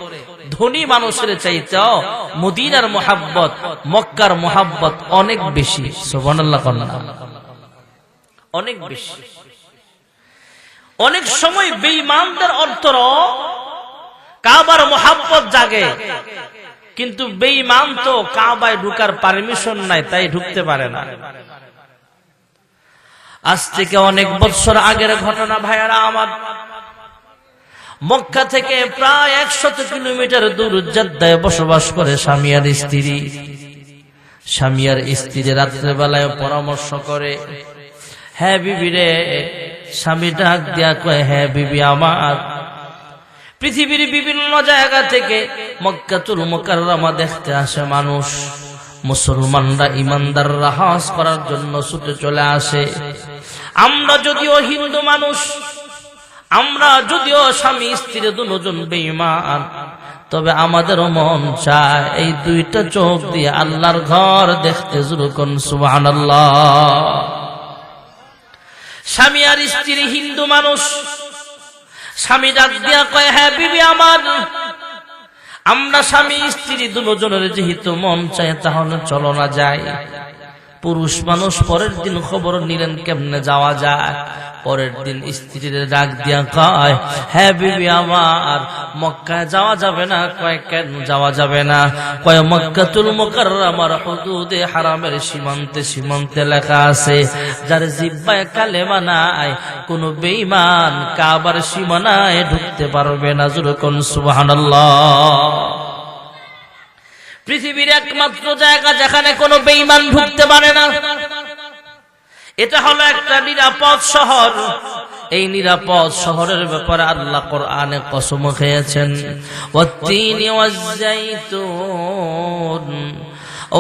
ধনী মানুষের চাইতেও মদিনার মুহাব্বত, মক্কার মুহাব্বত অনেক বেশি। সুবহানাল্লাহ, অনেক বেশি। অনেক সময় বেঈমানদের অন্তর কাবার মুহাব্বত জাগে, কিন্তু বেঈমান তো কাবায় ঢুকার পারমিশন নাই, তাই ঢুকতে পারে না। আজ থেকে অনেক বছর আগের ঘটনা ভাইয়ারা আমার, মক্কা থেকে প্রায় 100 কিলোমিটার দূর জেদ্দায় বসবাস করে স্বামী আর স্ত্রী। স্বামী আর স্ত্রী রাত্রে বেলায় পরামর্শ করে, হ্যাঁ বিবি রে, স্বামী ডাক দিয়া কয়, হ্যাঁ বিবি আমার, পৃথিবীর বিভিন্ন জায়গা থেকে মক্কাতুল মুকাররমা দেখতে আসে মানুষ, মুসলমানরা ইমানদাররা হজ করার জন্য ছুটে চলে আসে। আমরা যদিও হিন্দু মানুষ, আমরা যদিও স্বামী স্ত্রী দুজন বেঈমান, তবে আমাদেরও মন চায় এই দুইটা চোখ দিয়ে আল্লাহর ঘর দেখতে। জুরুকুন সুবহানাল্লাহ। স্বামী আর স্ত্রী হিন্দু মানুষ, স্বামী ডাক দিয়া কয়, হ্যাঁ বিবি আমার, আমরা স্বামী স্ত্রী দুজনের যেহেতু মন চায় তাহলে চলো না যাই। পুরুষ মানুষ পরের দিন খবর নিলেন কেমনে যাওয়া যায়। পরের দিন স্ত্রীর ডাক দিয়া কয়, হ্যাঁ বিবি আমার, মক্কায় যাওয়া যাবে না? কয় কেন যাওয়া যাবে না? কয় মক্কাতুল মুকাররমার হুদুদে হারামের সীমান্তে সীমান্তে লেখা আছে, যার জিহ্বায় কালেমা নাই কোন বেঈমান কাবার সীমানায় ঢুকতে পারবে না। জোরে কোন সুবহানাল্লাহ। পৃথিবীর একমাত্র জায়গা যেখানে কোনো বেঈমান ঢুকতে পারে না, এটা হলো একটা নিরাপদ শহর। এই নিরাপদ শহরের ব্যাপারে আল্লাহ কোরআনে কসম খেয়েছেন, ওয়াত্তিনি ওয়াজ-জাইতুন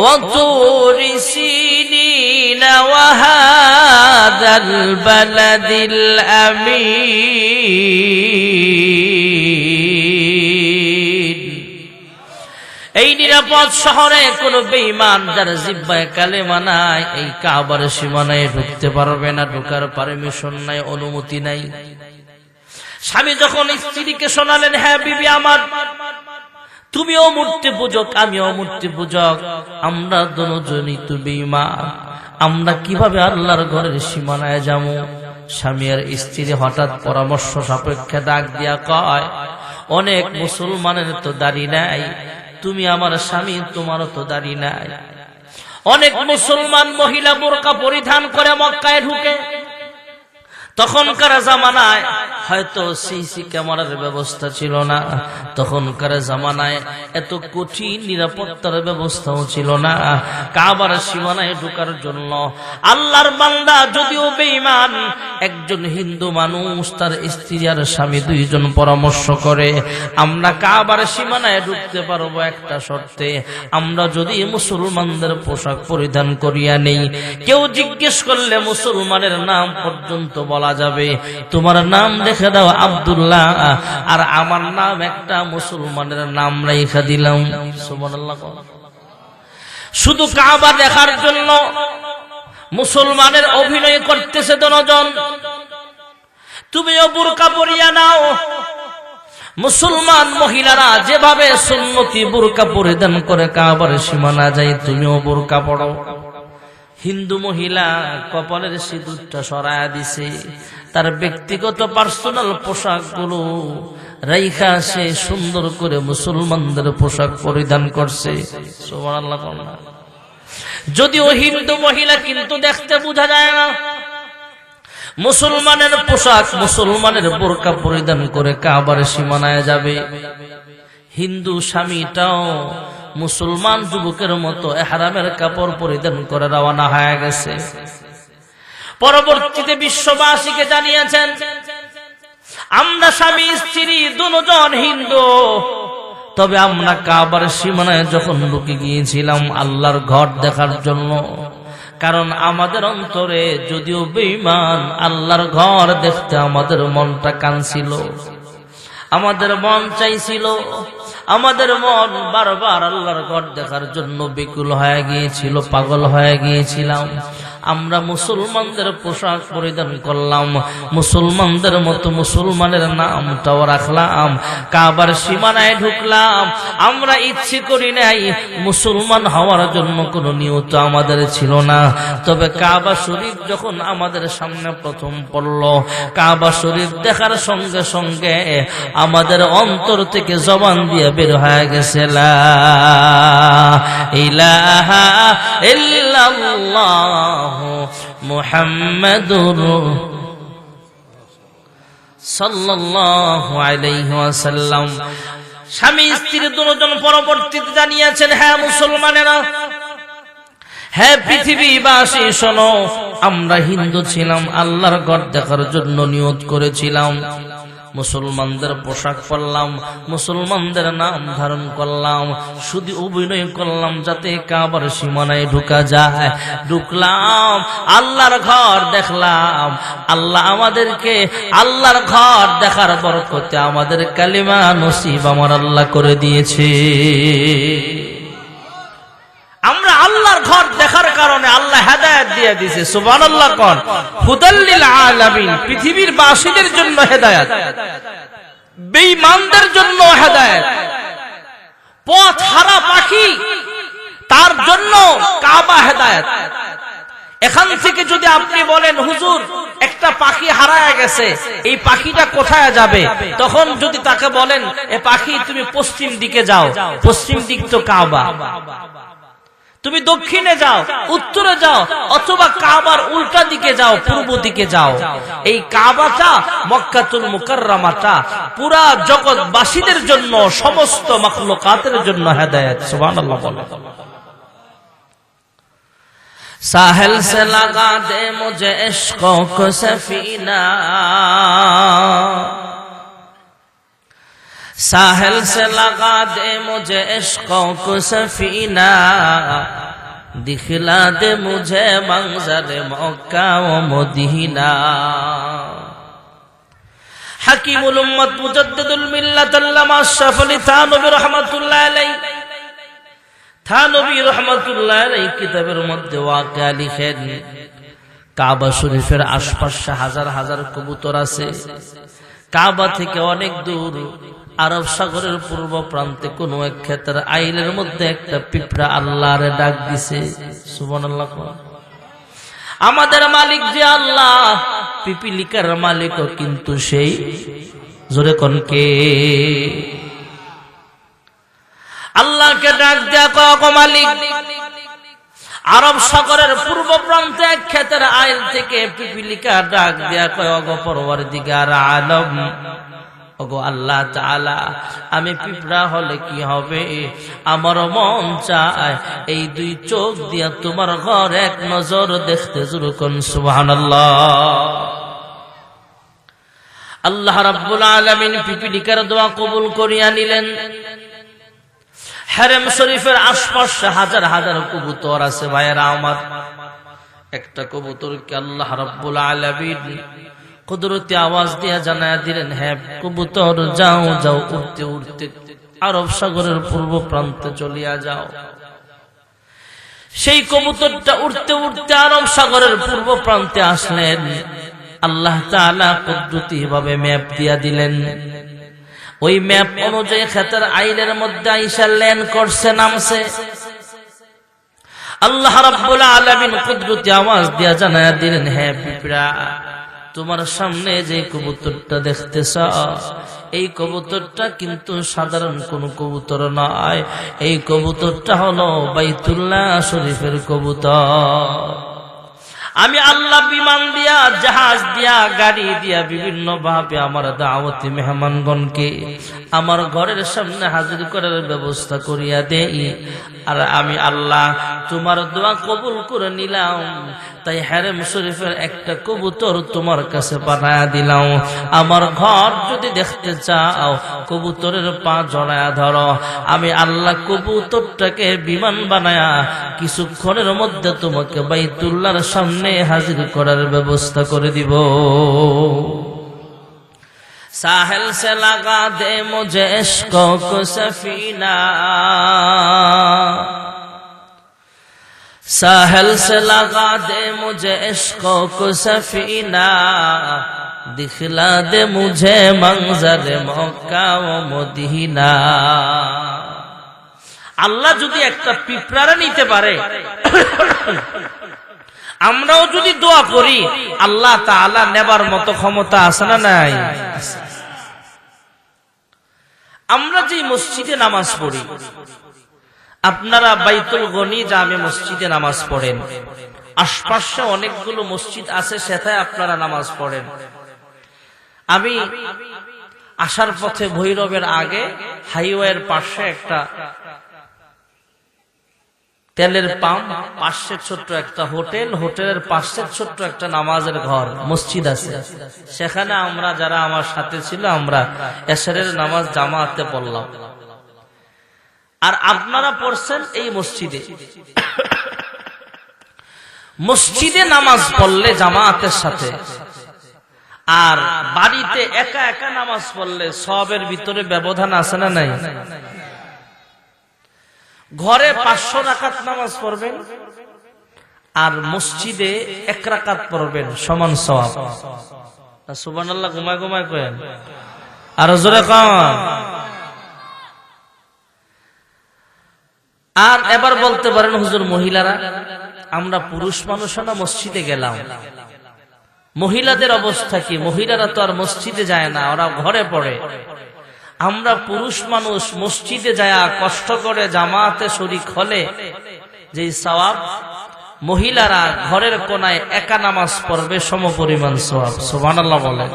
ওয়া তুরি সিনিন ওয়া হাযাল বালাদিল আমিন। এই নিরাপদ শহরে কোন বেঈমান যার জিহ্বায় কালেমা নাই এই কাবার সীমানায় ঢুকতে পারবে না। ঢোকার পারমিশন নাই, অনুমতি নাই। স্বামী যখন স্ত্রীকে শোনালেন, হ্যাঁ বিবি আমার, তুমিও মূর্তি পূজক আমিও মূর্তি পূজক, আমরা দুজনই তো বেঈমান, আমরা কিভাবে আল্লাহর ঘরের সীমানায় যাবো? স্বামী আর স্ত্রী হঠাৎ পরামর্শ সাপেক্ষে ডাক দিয়া কয়, অনেক মুসলমানের তো দাড়ি নাই, তুমি আমার স্বামী, তোমারও তো দাড়ি নাই। অনেক মুসলমান মহিলা বোরকা পরিধান করে মক্কায় ঢুকে। তখনকার জামানায় হয়তো সিসি ক্যামেরার ব্যবস্থা ছিল না, তখনকার জামানায় এত কঠিন নিরাপত্তার ব্যবস্থাও ছিল না। কাবার সীমানায় ঢোকার জন্য আল্লাহর বান্দা যদিও বেঈমান, একজন হিন্দু মানুষ তার স্ত্রী আর স্বামী দুইজন পরামর্শ করে, আমরা কাবার সীমানায় ঢুকতে পারবো একটা শর্তে, আমরা যদি মুসলমানদের পোশাক পরিধান করিয়া নেই। কেউ জিজ্ঞেস করলে মুসলমানের নাম পর্যন্ত বলা যাবে, তোমার নাম দেখে দাও আব্দুল্লাহ, আর আমার নাম একটা মুসলমানের নাম রেখে দিলাম। সুবহানাল্লাহ। শুধু কাবা দেখার জন্য মুসলমানের অভিনয় করতেছে দুজন। তুমিও বুরকা পরিয়া নাও। মুসলমান মহিলারা যেভাবে সুন্নতি বুরকা পরিধান করে কাবার সীমানা যায়, তুমিও বুরকা পড়ো। হিন্দু মহিলা কপালের সিঁদুরটা সরায়া দিছে, তার ব্যক্তিগত পার্সোনাল পোশাকগুলো রাইখা সে সুন্দর করে মুসলমানদের পোশাক পরিধান করছে। সুবহানাল্লাহ। যদিও হিন্দু মহিলা, কিন্তু দেখতে বোঝা যায় না। মুসলমানের পোশাক, মুসলমানের বোরকা পরিধান করে কাবার সীমানায় যাবে। হিন্দু স্বামীটাও মুসলমান যুবকের মতো ইহরামের কাপড় পরিধান করে রওনা হয়ে গেছে। পরবর্তীতে বিশ্ববাসীকে জানিয়েছেন, আমরা স্বামী স্ত্রী দুজন হিন্দু, তবে আমরা কাবার সীমানায় যখন ঢুকে গিয়েছিলাম আল্লাহর ঘর দেখার জন্য, কারণ আমাদের অন্তরে যদিও বেঈমান, আল্লাহর ঘর দেখতে আমাদের মনটা কাঁদছিল, আমাদের মন চাইছিল, আমাদের মন বারবার আল্লাহর ঘর দেখার জন্য বিকুল হয়ে গিয়েছিল, পাগল হয়ে গিয়েছিলাম। আমরা মুসলমানদের পোশাক পরিধান করলাম, মুসলমানদের মতো মুসলমানের নামটাও রাখলাম, কাবার সীমানায় ঢুকলাম। আমরা ইচ্ছে করি নাই, মুসলমান হওয়ার জন্য কোনো নিয়ত আমাদের ছিল না। তবে কাবা শরীফ যখন আমাদের সামনে প্রথম পড়ল, কাবা শরীফ দেখার সঙ্গে সঙ্গে আমাদের অন্তর থেকে জবান দিয়ে বের হয়ে গেছে, লা ইলাহা ইল্লাল্লাহ মুহাম্মাদুর সাল্লাল্লাহু আলাইহি ওয়াসাল্লাম। স্বামী স্ত্রী দুজন পরবর্তীতে জানিয়েছেন, হ্যাঁ মুসলমানেরা, হ্যাঁ পৃথিবীবাসী শোনো, আমরা হিন্দু ছিলাম, আল্লাহর ঘর দেখার জন্য নিয়ত করেছিলাম, মুসলমানদের পোশাক পরলাম, মুসলমানদের নাম ধারণ করলাম, শুধু অভিনয় করলাম যাতে কাবার সীমানায় ঢোকা যায়। ঢুকলাম, আল্লাহর ঘর দেখলাম। আল্লাহ আমাদেরকে আল্লাহর ঘর দেখার বরকতে আমাদের কালিমা নসিব আমার আল্লাহ করে দিয়েছে। আমরা আল্লাহর ঘর দেখার কারণে আল্লাহ হেদায়েত দিয়ে দিয়েছে। সুবহানাল্লাহ কোন হুদাল্লিল আলামিন, পৃথিবীর বাসীদের জন্য হেদায়েত, বেঈমানদের জন্য হেদায়েত। পথ হারা পাখি তার জন্য কাবা হেদায়েত। এখান থেকে যদি আপনি বলেন হুজুর একটা পাখি হারায় গেছে, এই পাখিটা কোথায় যাবে, তখন যদি তাকে বলেন এ পাখি তুমি পশ্চিম দিকে যাও, পশ্চিম দিক তো কাবা, তুমি দক্ষিণে যাও, উত্তরে যাও, অথবা কাবার উল্টা দিকে যাও, পূর্ব দিকে যাও। এই কাবাটা মক্কাতুল মুকাররমাটা পুরা জগৎবাসীদের জন্য, সমস্ত মাখলুকাতের জন্য হেদায়েত। সুবহানাল্লাহ বলেন। साहिल से लगा दे मुझे इश्क़ों को सफीना, साहिल से लगा दे मुझे इश्क़ों को सफीना, दिखला दे मुझे मंज़र मक्का व मदीना। हकीमुल उम्मत मुजद्दिदुल मिल्लत अल्लामा अशरफुल थानवी रहमतुल्लाह अलैहि, থানবী রাহমাতুল্লাহ আলাইহি কিতাবের মধ্যে ওয়াকিয়া লিখেন, কাবা শরীফের আশপাশে হাজার হাজার কবুতর আছে। কাবা থেকে অনেক দূর আরব সাগরের পূর্ব প্রান্তে কোন এক ক্ষেতের আইলের মধ্যে একটা পিঁপড়া আল্লাহরে ডাক দিছে। সুবহানাল্লাহ। আমাদের মালিক যে আল্লাহ, পিপিলিকার মালিকও কিন্তু সেই। জোরে কোন কে? আল্লাহকে ডাক দেয়া কয় মালিক, আরব সাগরের পূর্ব প্রান্তে এক ক্ষেতের আইল থেকে পিপিলিকা ডাক দেয়া কয় ওগো পরওয়ারদিগার আলম, ওগো আল্লাহ তাআলা, আমি পিঁপড়া হলে কি হবে? আমার মন চায় এই দুই চোখ দিয়া তোমার ঘর এক নজর দেখতে। যুরকুন সুবহানাল্লাহ। আল্লাহ রাব্বুল আলামিন পিপিলিকার দোয়া কবুল করিয়া নিলেন। হারেম শরীফের আশপাশে হাজার হাজার কবুতর আছে। ভাইয়েরা আমার, একটা কবুতরকে আল্লাহ রাব্বুল আলামিন কুদরতি আওয়াজ দিয়া জানায়া দিলেন, হ্যাঁ কবুতর যাও যাও, উড়তে উড়তে আরব সাগরের পূর্ব প্রান্তে চলিয়া যাও। সেই কবুতরটা উড়তে উড়তে আরব সাগরের পূর্ব প্রান্তে আসলেন। আল্লাহ তাআলা কুদরতি ভাবে ম্যাপ দিয়া দিলেন। ওই ম্যাপ অনুযায়ী ক্ষেতের আইলের মধ্যে আইসা ল্যান্ড করছে, নামছে। আল্লাহ রাব্বুল আলামিন কুদরতি আওয়াজ দিয়া জানায়া দিলেন, হ্যাঁ পিঁপড়া, তোমার সামনে যে কবুতরটা দেখতেছ, এই কবুতরটা কিন্তু সাধারণ কোন কবুতর নয়। এই কবুতরটা হলো বাইতুল্লাহ শরীফের কবুতর। আমি আল্লাহ বিমান দিয়া, জাহাজ দিয়া, গাড়ি দিয়া বিভিন্ন ভাবে আমার দাওয়াতি মেহমানগণকে আমার ঘরের সামনে হাজির করার ব্যবস্থা করিয়া দেই। আর আমি আল্লাহ তোমার দোয়া কবুল করে নিলাম, তাই হারেম শরীফের একটা কবুতর তোমার কাছে পাঠায়া দিলাম। আমার ঘর যদি দেখতে চাও, কবুতরের পা জড়ায়া ধরো। আমি আল্লাহ কবুতরটাকে বিমান বানায়া কিছুক্ষণের মধ্যে তোমাকে বাইতুল্লাহর সামনে হাজির করার ব্যবস্থা করে দিব। साहिल से लगा दे मुझे इश्क़ों को सफीना, साहिल से लगा दे मुझे इश्क़ों को सफीना, दिखला दे मुझे मंज़र मक्का व मदीना। আল্লাহ যদি একটা পিঁপড়ারে নিতে পারে, আমরাও যদি দোয়া করি, আল্লাহ তাআলা নেবার মতো ক্ষমতা আছে না নাই? আমরা যে মসজিদে নামাজ পড়ি, আপনারা বাইতুল গনি জামে মসজিদে নামাজ পড়েন, আশপাশে অনেকগুলো মসজিদ আছে, সেটাই আপনারা নামাজ পড়েন। আমি আসার পথে ভৈরবের আগে হাইওয়ের পাশে একটা তেলের পাম্প, পাশে ছোট্ট একটা হোটেল, হোটেলের পাশে ছোট্ট একটা নামাজের ঘর, মসজিদ আছে। সেখানে আমরা যারা আমার সাথে ছিল আমরা এশারের নামাজ জামাতে পড়লাম। আর আপনারা পড়ছেন এই মসজিদে। মসজিদে নামাজ পড়লে জামাতের সাথে, আর বাড়িতে একা একা নামাজ পড়লে সবের ভিতরে ব্যবধান আছে না নাই? ঘরে 500 রাকাত নামাজ পড়বেন আর মসজিদে 1 রাকাত পড়বেন, সমান সওয়াব। সুবহানাল্লাহ ঘুমায় ঘুমায় করেন, আর জোরে কন। আর এবার বলতে পারেন হুজুর মহিলারা, আমরা পুরুষ মানুষ না মসজিদে গেলাম, মহিলাদের অবস্থা কি? মহিলারা তো আর মসজিদে যায় না, ওরা ঘরে পড়ে। আমরা পুরুষ মানুষ মসজিদে যায় কষ্ট করে জামাতে শরীক হলে যে সওয়াব, মহিলারা ঘরের কোনায় একা নামাজ পড়বে সমপরিমাণ সওয়াব। সুবহানাল্লাহ বলেন।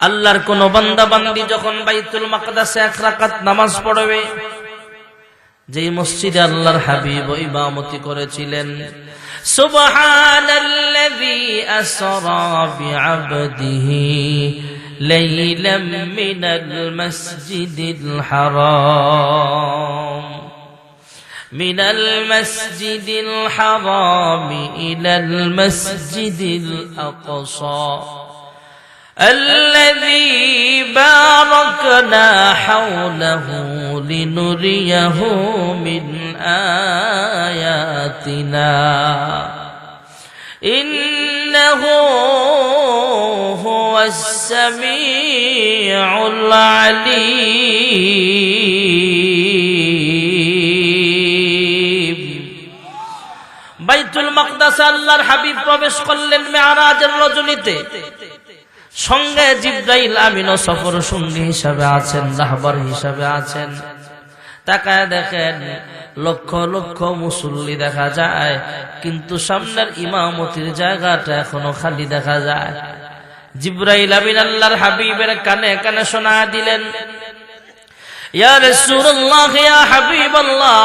আল্লাহর কোন বান্দা বান্দি যখন বাইতুল মাকদাসে 1 রাকাত নামাজ পড়বে, যেই মসজিদে আল্লাহর হাবিব ইমামতি করেছিলেন, সুবহানাল্লাযী আসরা বিআবদিহি লাইলাম মিনাল মাসজিদিল হারাম মিনাল মাসজিদিল হারাম ইলাল মাসজিদিল আকসা الذي باركنا حوله لنريه من آياتنا إنه هو السميع العليم। বাইতুল মাকদাসে আল্লাহর হাবিব প্রবেশ করলেন মেরাজের রজনীতে। সঙ্গে জিবরাইল আমিন সফর সঙ্গী হিসাবে আছেন, রাহবার হিসাবে আছেন। তাকায় দেখেন লক্ষ লক্ষ মুসল্লি দেখা যায়, কিন্তু সামনের ইমামতির জায়গাটা এখনো খালি দেখা যায়। জিবরাইল আমিন আল্লাহর হাবিবের কানে কানে শোনা দিলেন, ইয়া রাসূলুল্লাহ, ইয়া হাবিবাল্লাহ,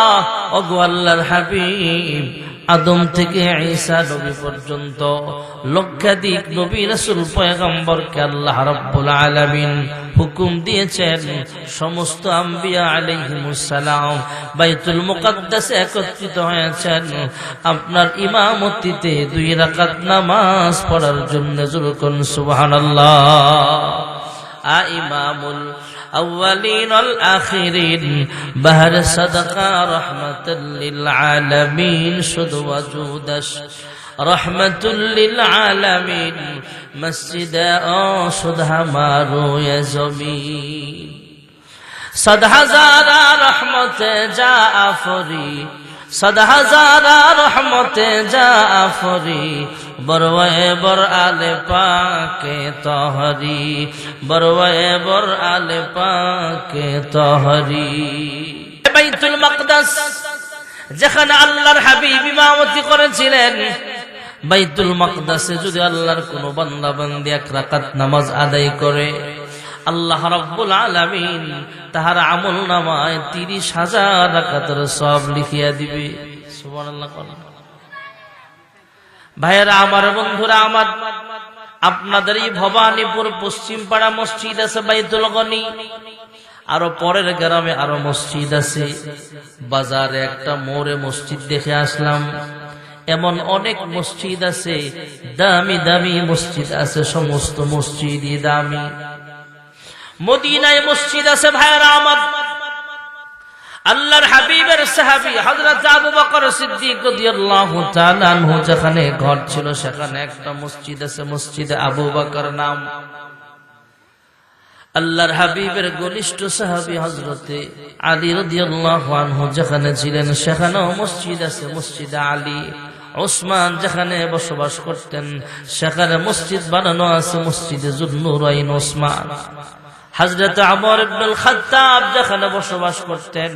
ওগো আল্লাহর হাবিব, আদম থেকে ঈসা নবী পর্যন্ত লক্ষাধিক নবী রাসূল পয়গম্বরকে আল্লাহ রাব্বুল আলামিন হুকুম দিয়েছেন সমস্ত আম্বিয়া আলাইহিমুস সালাম বাইতুল মুকাদ্দাসে একত্রিত হয়েছেন আপনার ইমামতিতে 2 রাকাত নামাজ পড়ার জন্য। যুরকুন সুবহানাল্লাহ। ইমামুল আউয়ালিন ওয়াল আখিরিন, বাহর সাদাকা রাহমাতুল লিল আলামিন, শুধু ওয়াজুদাস রাহমাতুল লিল আলামিন, মসজিদে ও শুধু হামারো এ জমিন, 100,000 রহমতে জাফরি, 100,000 রহমতে জাফরি, বরওয়ে বর আলে পাকে তহরি, বরওয়ে বর আলে পাকে তহরি। বাইতুল মাকদাস যেখানে আল্লাহর হাবিব ইমামতি করেছিলেন, বাইতুল মাকদাসে যদি আল্লাহর কোন বান্দা বান্দি 1 রাকাত নামাজ আদায় করে, আল্লাহ রাব্বুল আলামিন তাহার আমল নামায় 30,000 রাকাতের সওয়াব লিখিয়া দিবে। সুবহানাল্লাহ। ভাইয়েরা আমার, বন্ধুরা আমার, আপনাদের এই ভবানীপুর পশ্চিম পাড়া মসজিদ আছে বাইতুল গনি, আরো পরের গ্রামে আরো মসজিদ আছে। বাজারে একটা মোড়ে মসজিদ দেখে আসলাম, এমন অনেক মসজিদ আছে, দামি দামি মসজিদ আছে, সমস্ত মসজিদই দামি। মদিনায় মসজিদ আছে ভাইয়েরা আমার, আল্লাহর হাবিবের সাহাবী হযরত আবু বকর সিদ্দিক রাদিয়াল্লাহু তাআলা আনহু যেখানে ঘর ছিল সেখানে একটা মসজিদ আছে, মসজিদে আবু বকর নাম। আল্লাহর হাবিবের ঘনিষ্ঠ সাহাবী হযরতে আলী রাদিয়াল্লাহু আনহু যেখানে ছিলেন সেখানেও মসজিদ আছে, মসজিদে আলী। ওসমান যেখানে বসবাস করতেন সেখানে মসজিদ বানানো আছে, মসজিদে যুন্নুরাইন ওসমান। হযরত ওমর ইবনুল খাত্তাব যেখানে বসবাস করতেন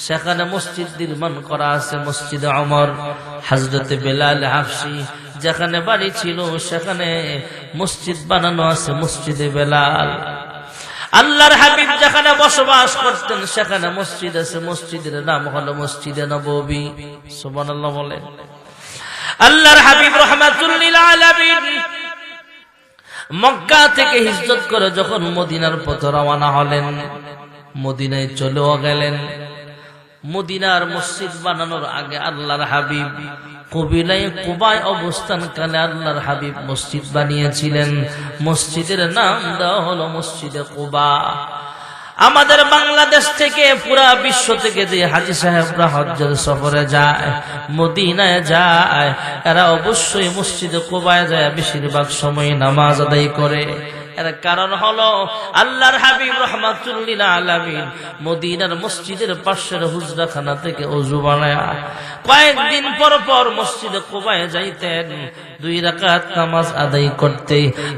সেখানে মসজিদ নির্মাণ করা আছে, মসজিদে ওমর। হযরত বেলাল হাফসি যেখানে বাড়ি ছিল সেখানে মসজিদ বানানো আছে, মসজিদে বেলাল। আল্লাহর হাবিব যেখানে বসবাস করতেন সেখানে মসজিদ আছে, মসজিদের নাম হলো মসজিদে নববী। সুবহানাল্লাহ বলেন। আল্লাহর হাবিব রাহমাতুল লিল আলামিন মক্কা থেকে হিজরত করে যখন মদিনার পথে রওনা হলেন, মদিনায় চলেও গেলেন। মদিনার মসজিদ বানানোর আগে আল্লাহর হাবিব কবিলায় কুবায় অবস্থানকালে আল্লাহর হাবিব মসজিদ বানিয়েছিলেন। মসজিদের নাম দেওয়া হলো মসজিদে কুবা। আমাদের বাংলাদেশ থেকে পুরা বিশ্ব থেকে যে হাজী সাহেবরা হজ্জের সফরে যায়, মদিনায় যায়, এরা অবশ্যই মসজিদে কুবায় যায় বেশিরভাগ সময় নামাজ আদায় করে। এর কারণ হলো আল্লাহর হাবিব রাহমাতুল লিল আলামিন মদিনার মসজিদের পাশের হুজরাখানা থেকে ওযু বানায়া কয়েকদিন পর পর মসজিদে কুবায় যাইতেন 2 রাকাত নামাজ আদায় করতে।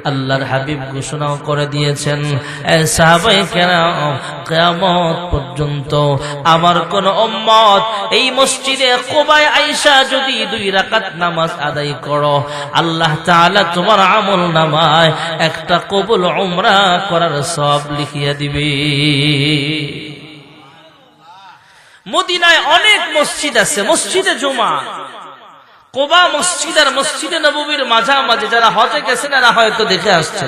আল্লাহর হাবিব ঘোষণাও করে দিয়েছেন, এ সাহাবায়ে কেরাম, কিয়ামত পর্যন্ত আমার কোন উম্মত এই মসজিদে কুবায় আয়েশা যদি 2 রাকাত নামাজ আদায় করো, আল্লাহ তাআলা তোমার আমল নামায় একটা কবুল উমরা করার সওয়াব লিখিয়ে দিবে। মদিনায় অনেক মসজিদ আছে, মসজিদে জুমা, কুবা মসজিদ আর মসজিদে নববীর মাঝামাঝি যারা হজে গেছেন এরা হয়তো দেখে আসছে।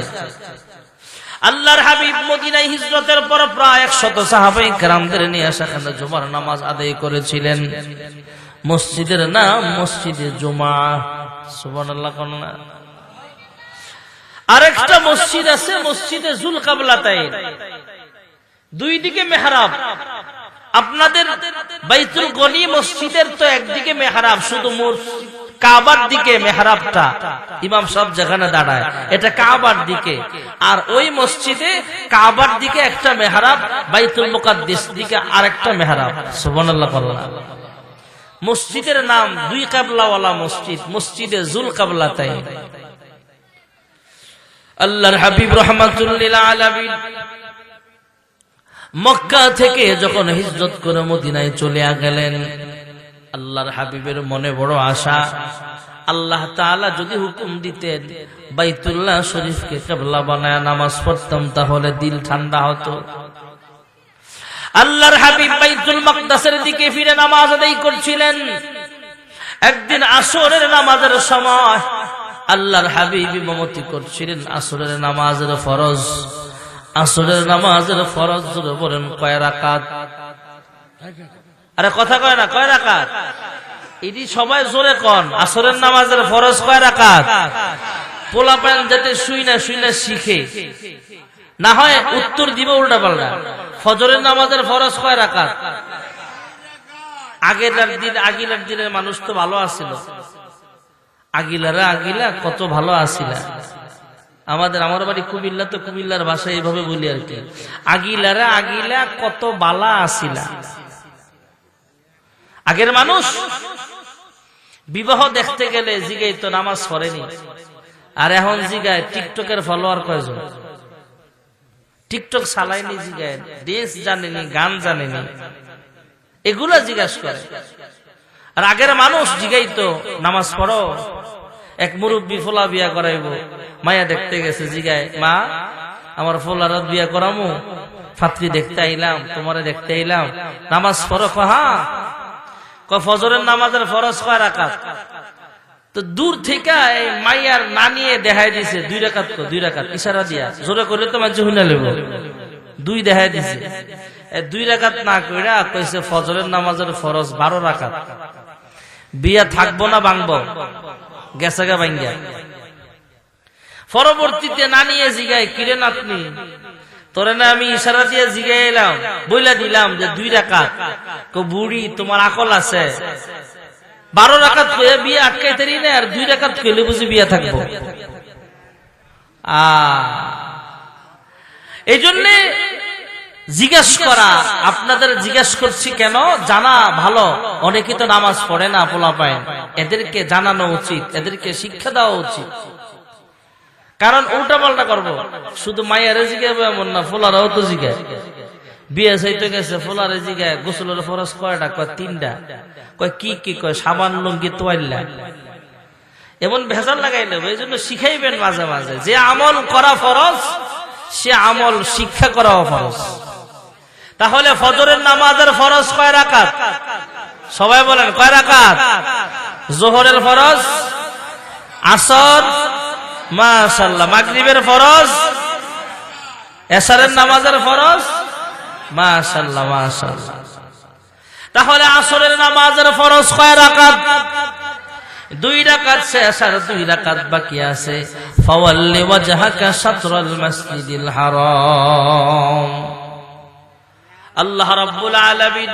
আল্লাহর হাবিব মদিনায় হিজরতের পর প্রায় 100 সাহাবায়ে কেরামদের নিয়ে সেখানে জুমার নামাজ আদায় করেছিলেন। মসজিদের নাম মসজিদে জুমা। সুবহানাল্লাহ কোন না। আরেকটা মসজিদ আছে মসজিদে যুলকাবলাতাইন, 2 দিকে মেহরাব। আপনাদের বাইতুল গনি মসজিদের তো একদিকে মেহরাব, শুধু কাবার দিকে মেহরাবটা ইমাম সাহেব যেখানে দাঁড়ায় এটা কাবার দিকে, আর ওই মসজিদে কাবার দিকে একটা মেহরাব, বাইতুল মুকাদ্দিস দিকে আরেকটা মেহরাব। সুবহানাল্লাহ বললাম। মসজিদের নাম 2 কিবলাওয়ালা মসজিদ, মসজিদে যুলকাবলাতাইন। আল্লাহর হাবিব রাহমাতুল লিল আলামিন মক্কা থেকে যখন হিজরত করে মদিনায় চলে গেলেন, আল্লাহর হাবিবের মনে বড় আশা, আল্লাহ তাআলা যদি হুকুম দিতেন বাইতুল্লাহ শরীফকে কিবলা বানায় নামাজ পড়তাম তাহলে দিল ঠান্ডা হতো। আল্লাহর হাবিব বাইতুল মাকদাসের দিকে ফিরে নামাজ আদায় করছিলেন। একদিন আসরের নামাজের সময় আল্লাহর হাবিব ইমামতি করছিলেন আসরের নামাজের ফরজ। আসরের নামাজের ফরজ জোরে বলেন কয় রাকাত? আরে কথা কয় না, কয় রাকাত? এটি সবাই জোরে কোন। আসরের নামাজের ফরজ কয় রাকাত? পোলাপান যাতে শুই না শিখে, না হয় উত্তর দিব উল্টা পাল্টা। ফজরের নামাজের ফরজ কয় রাকাত? আগিলার দিনের মানুষ তো ভালো আছিল, আগিলা কত ভালো আছিল। আমার বাড়ি কুমিল্লা, তো কুমিল্লার ভাষায় এইভাবে বলি আর কি, আগিলা কত বালা আসিলা। আগের মানুষ বিবাহ দেখতে গেলে জিগাই তো নামাজ পড়েনি, আর এখন জিগায় টিকটকের ফলোয়ার কয়জন, টিকটক চালায়নি, জিগায় ড্যান্স জানেনি, গান জানেনি, এগুলা জিজ্ঞাসা করে। আর আগের মানুষ জিগাই তো নামাজ পড়ো। এক মুরব্বী ফোলা বিয়া করাইব, মায়া দেখতে গেছে, জিগায় মা আমার ফোলারত বিয়া করামু, ফাতরি দেখতে আইলাম, তোমারে দেখতে আইলাম, নামাজ পড়ো? হ্যাঁ। ফজরের নামাজের ফরজ কয় রাকাত? তো দূর থেকে এই মাইয়ার না নিয়ে দেখাই দিছে 2 রাকাত, 2 রাকাত ইশারা দিয়া, জোরে করলে তো মাঝে হুইনা লইব, 2 দেখাই দিছে। 2 রাকাত না কইরা কইছে ফজরের নামাজের ফরজ 12 রাকাত। বিয়া থাকবো না ভাঙবো? গেছে গা ভাঙ্গা। পরবর্তীতে না নিয়ে জিগায়, কিরে নাতনি তোরে না আমি ইশারা দিয়ে জিগাই এলাম, বইলা দিলাম যে 2 রাকাত। বুড়ি তোমার আকল আছে? 12 রাকাত কইয়া বিয়ে আটকাইতে না, আর 2 রাকাত কইলে বুঝি বিয়া থাকবো? এই জন্যে জিজ্ঞাস করা, আপনাদের জিজ্ঞাস করছি কেন, জানা ভালো। অনেকে তো নামাজ পড়ে না, পোলাপায়, এদেরকে জানানো উচিত, এদেরকে শিক্ষা দেওয়া উচিত। কারণ উল্টা পাল্টা করবো, শুধু মায়ের জিগাইবো এমন না, ফোলারাও তো জিগায়। বিয়ে চাইতে গেছে, ফোলারে জিগায় গোসলের ফরজ কয়টা? কয় 3টা। কয় কি কয় সাবান লুঙ্গি তোয়াইলা, এমন ভেজাল লাগাইলে। এই জন্য শিখাইবেন মাঝে মাঝে যে আমল করা ফরজ সে আমল শিক্ষা করাও ফরজ। তাহলে ফজরের নামাজের ফরজ কয় রাকাত? সবাই বলেন কয় রাকাত? যোহরের ফরজ, আসর, মাশাআল্লাহ, মাগরিবের ফরজ, এশারের নামাজের ফরজ, মাশাআল্লাহ মাশাআল্লাহ। তাহলে আসরের নামাজের ফরজ কয় রাকাত? 2 রাকাত শেষ আর 2 রাকাত বাকি আছে। ফাওয়াল্লি ওয়াজহাকা শাতরাল মাসজিদিল হারাম। আল্লাহ রাব্বুল আলামিন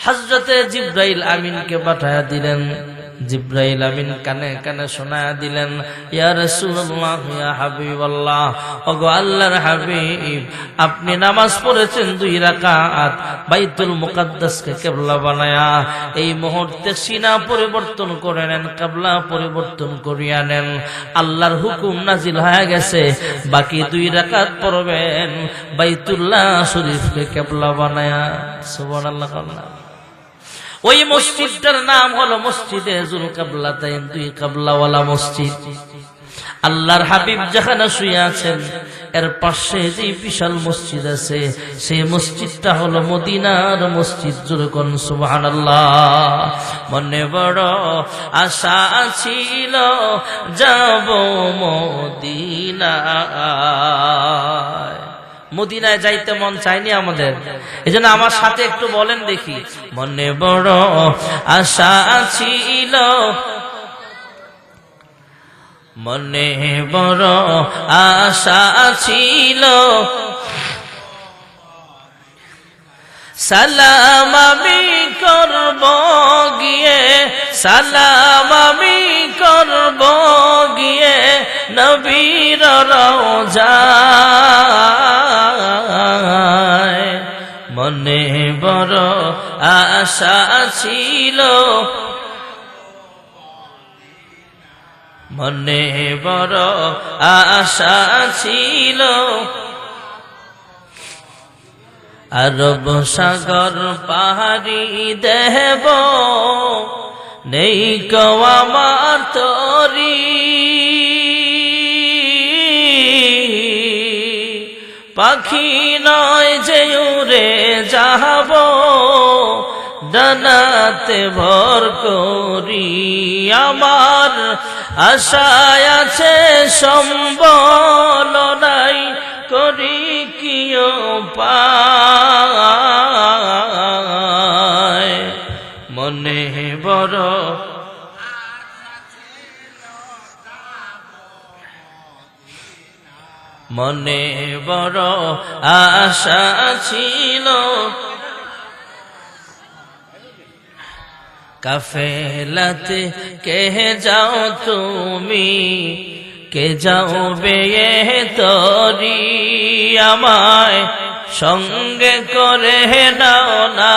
হযরতে জিবরাইল আমিনকে পাঠায়া দিলেন। জিবরাইল আমিন কানে কানে শোনায়া দিলেন, ইয়া রাসূলুল্লাহ, ইয়া হাবিবাল্লাহ, ওগো আল্লাহর হাবিব, আপনি নামাজ পড়েছেন 2 রাকাত, বাইতুল মুকাদ্দাসকে কিবলা বানায়া এই মুহূর্তে সিনা পরিবর্তন করে নেন, কিবলা পরিবর্তন করিয়া নেন। আল্লাহর হুকুম নাজিল হয়ে গেছে, বাকি 2 রাকাত পড়বেন বাইতুল্লাহ শরীফকে কিবলা বানায়া। সুবহানাল্লাহ। ওই মসজিদটার নাম হলো মসজিদে যুল কিবলাতাইন, 2 কিবলাওয়ালা মসজিদ। আল্লাহর হাবিব যেখানে শুয়ে আছেন এর পাশে যে বিশাল মসজিদ আছে, সেই মসজিদটা হলো মদিনার মসজিদ। জোরে কোন সুবহানাল্লাহ। মনে বড় আশা ছিল যাব মদিনায়। মদিনায় যাইতে মন চায়নি আমাদের? এজন্য আমার সাথে একটু বলেন দেখি, মনে বড় আশা ছিল, মনে বড় আশা ছিল, সালাম আমি করব গিয়ে, সালাম আমি করব গিয়ে নবীর রওজায়। মনে বড় আশা ছিল, মনে বড় আশা ছিল, আরব সাগর পাহাড়ি দেব, নেই কো আমার তরি, পাখি নয় যে উড়ে যাব, ডানাতে ভর করি। আমার আশায় আছে সম্বল নাই, করি কি উপায়। মনে বড় মনে বড় আশা ছিল, কাফেলাতে কে যাও তুমি, কে যাও বেয়ে তরি, আমায় সঙ্গে করে নাও না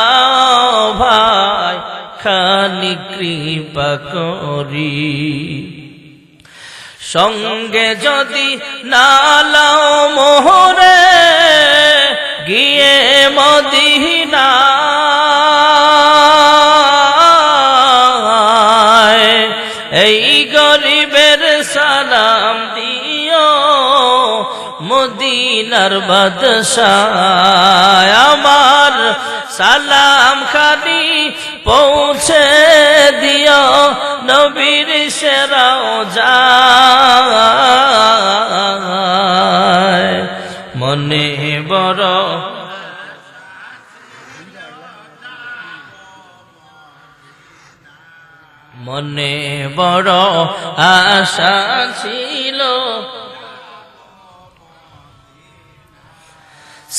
ভাই, খালি কৃপা করি। সঙ্গে যদি না লাও মোহরে, গিয়ে মদিনা এই গরিবের সালাম দিও, মদিনার বাদশাহ আমার সালাম খালি পৌঁছে দিও, নবীর সে রওজায়। মনে বড় মনে বড় আশা ছিল,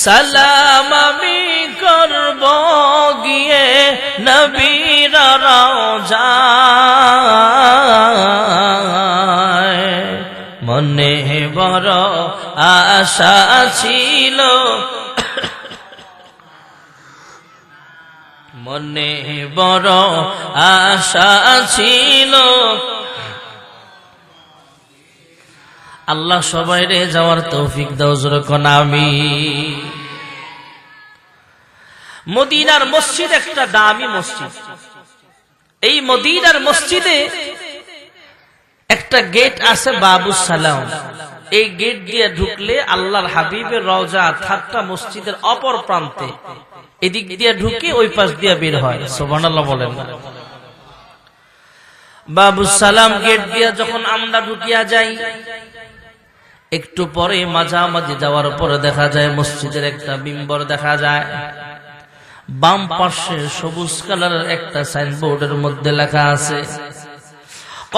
সালাম আমি করব গিয়ে নবীর রওজায়। মনে বড় আশা ছিল, মনে বড় আশা ছিল। আল্লাহ সবাই রে যাওয়ার তৌফিক দাও, জোরে কোন আমিন। মদিনার মসজিদ একটা দামি মসজিদ। এই মদিনার মসজিদে একটা গেট আছে বাবুস সালাম। এই গেট দিয়ে ঢুকলে আল্লাহর হাবিবের রওজা থাকটা মসজিদের অপর প্রান্তে, এদিক দিয়ে ঢুকে ওই পাশ দিয়ে বের হয়। সুবহানাল্লাহ বলেন না। বাবুস সালাম গেট দিয়ে যখন আমরা ঢুকিয়া যাই, একটু পরে মাঝামাঝি যাওয়ার পরে দেখা যায় মসজিদের একটা মিম্বর দেখা যায়। বাম পাশে সবুজ কালারের একটা সাইনবোর্ডের মধ্যে লেখা আছে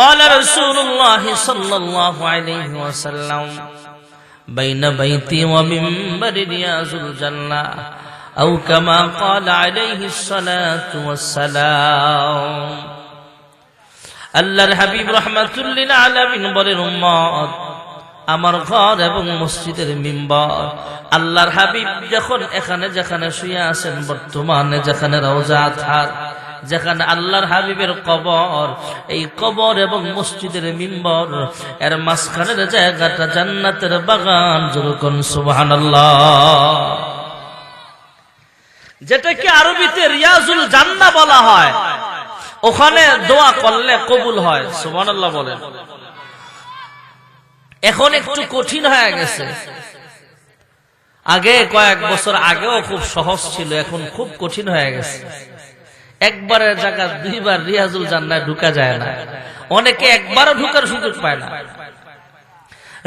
قال رسول الله صلى الله عليه وسلم بين بيتي ومنبر رياض الجنة أو كما قال عليه الصلاة والسلام আল্লাহর হাবিব রাহমাতুল লিল আলামিন বলেন, উম্মত, আমার ঘর এবং মসজিদের মিম্বর। আল্লাহর হাবিব যখন এখানে যেখানে শুয়ে আছেন, বর্তমানে যেখানে রওজা আতহার, যেখানে আল্লাহর হাবিবের কবর, এই কবর এবং মসজিদের মিম্বর এর মাঝখানের জায়গাটা জান্নাতের বাগান। যেরকম সুবহানাল্লাহ, যেটাকে আরবিতে রিয়াজুল জান্নাহ বলা হয়। ওখানে দোয়া করলে কবুল হয়। সুবহানাল্লাহ বলেন। এখন একটু কঠিন হয়ে গেছে, আগে কয়েক বছর আগেও খুব সহজ ছিল, এখন খুব কঠিন হয়ে গেছে। একবারের জায়গা দুইবার রিয়াজুল জান্নাহ ঢুকা যায় না, অনেকে একবারও ঢুকার সুযোগ পায় না।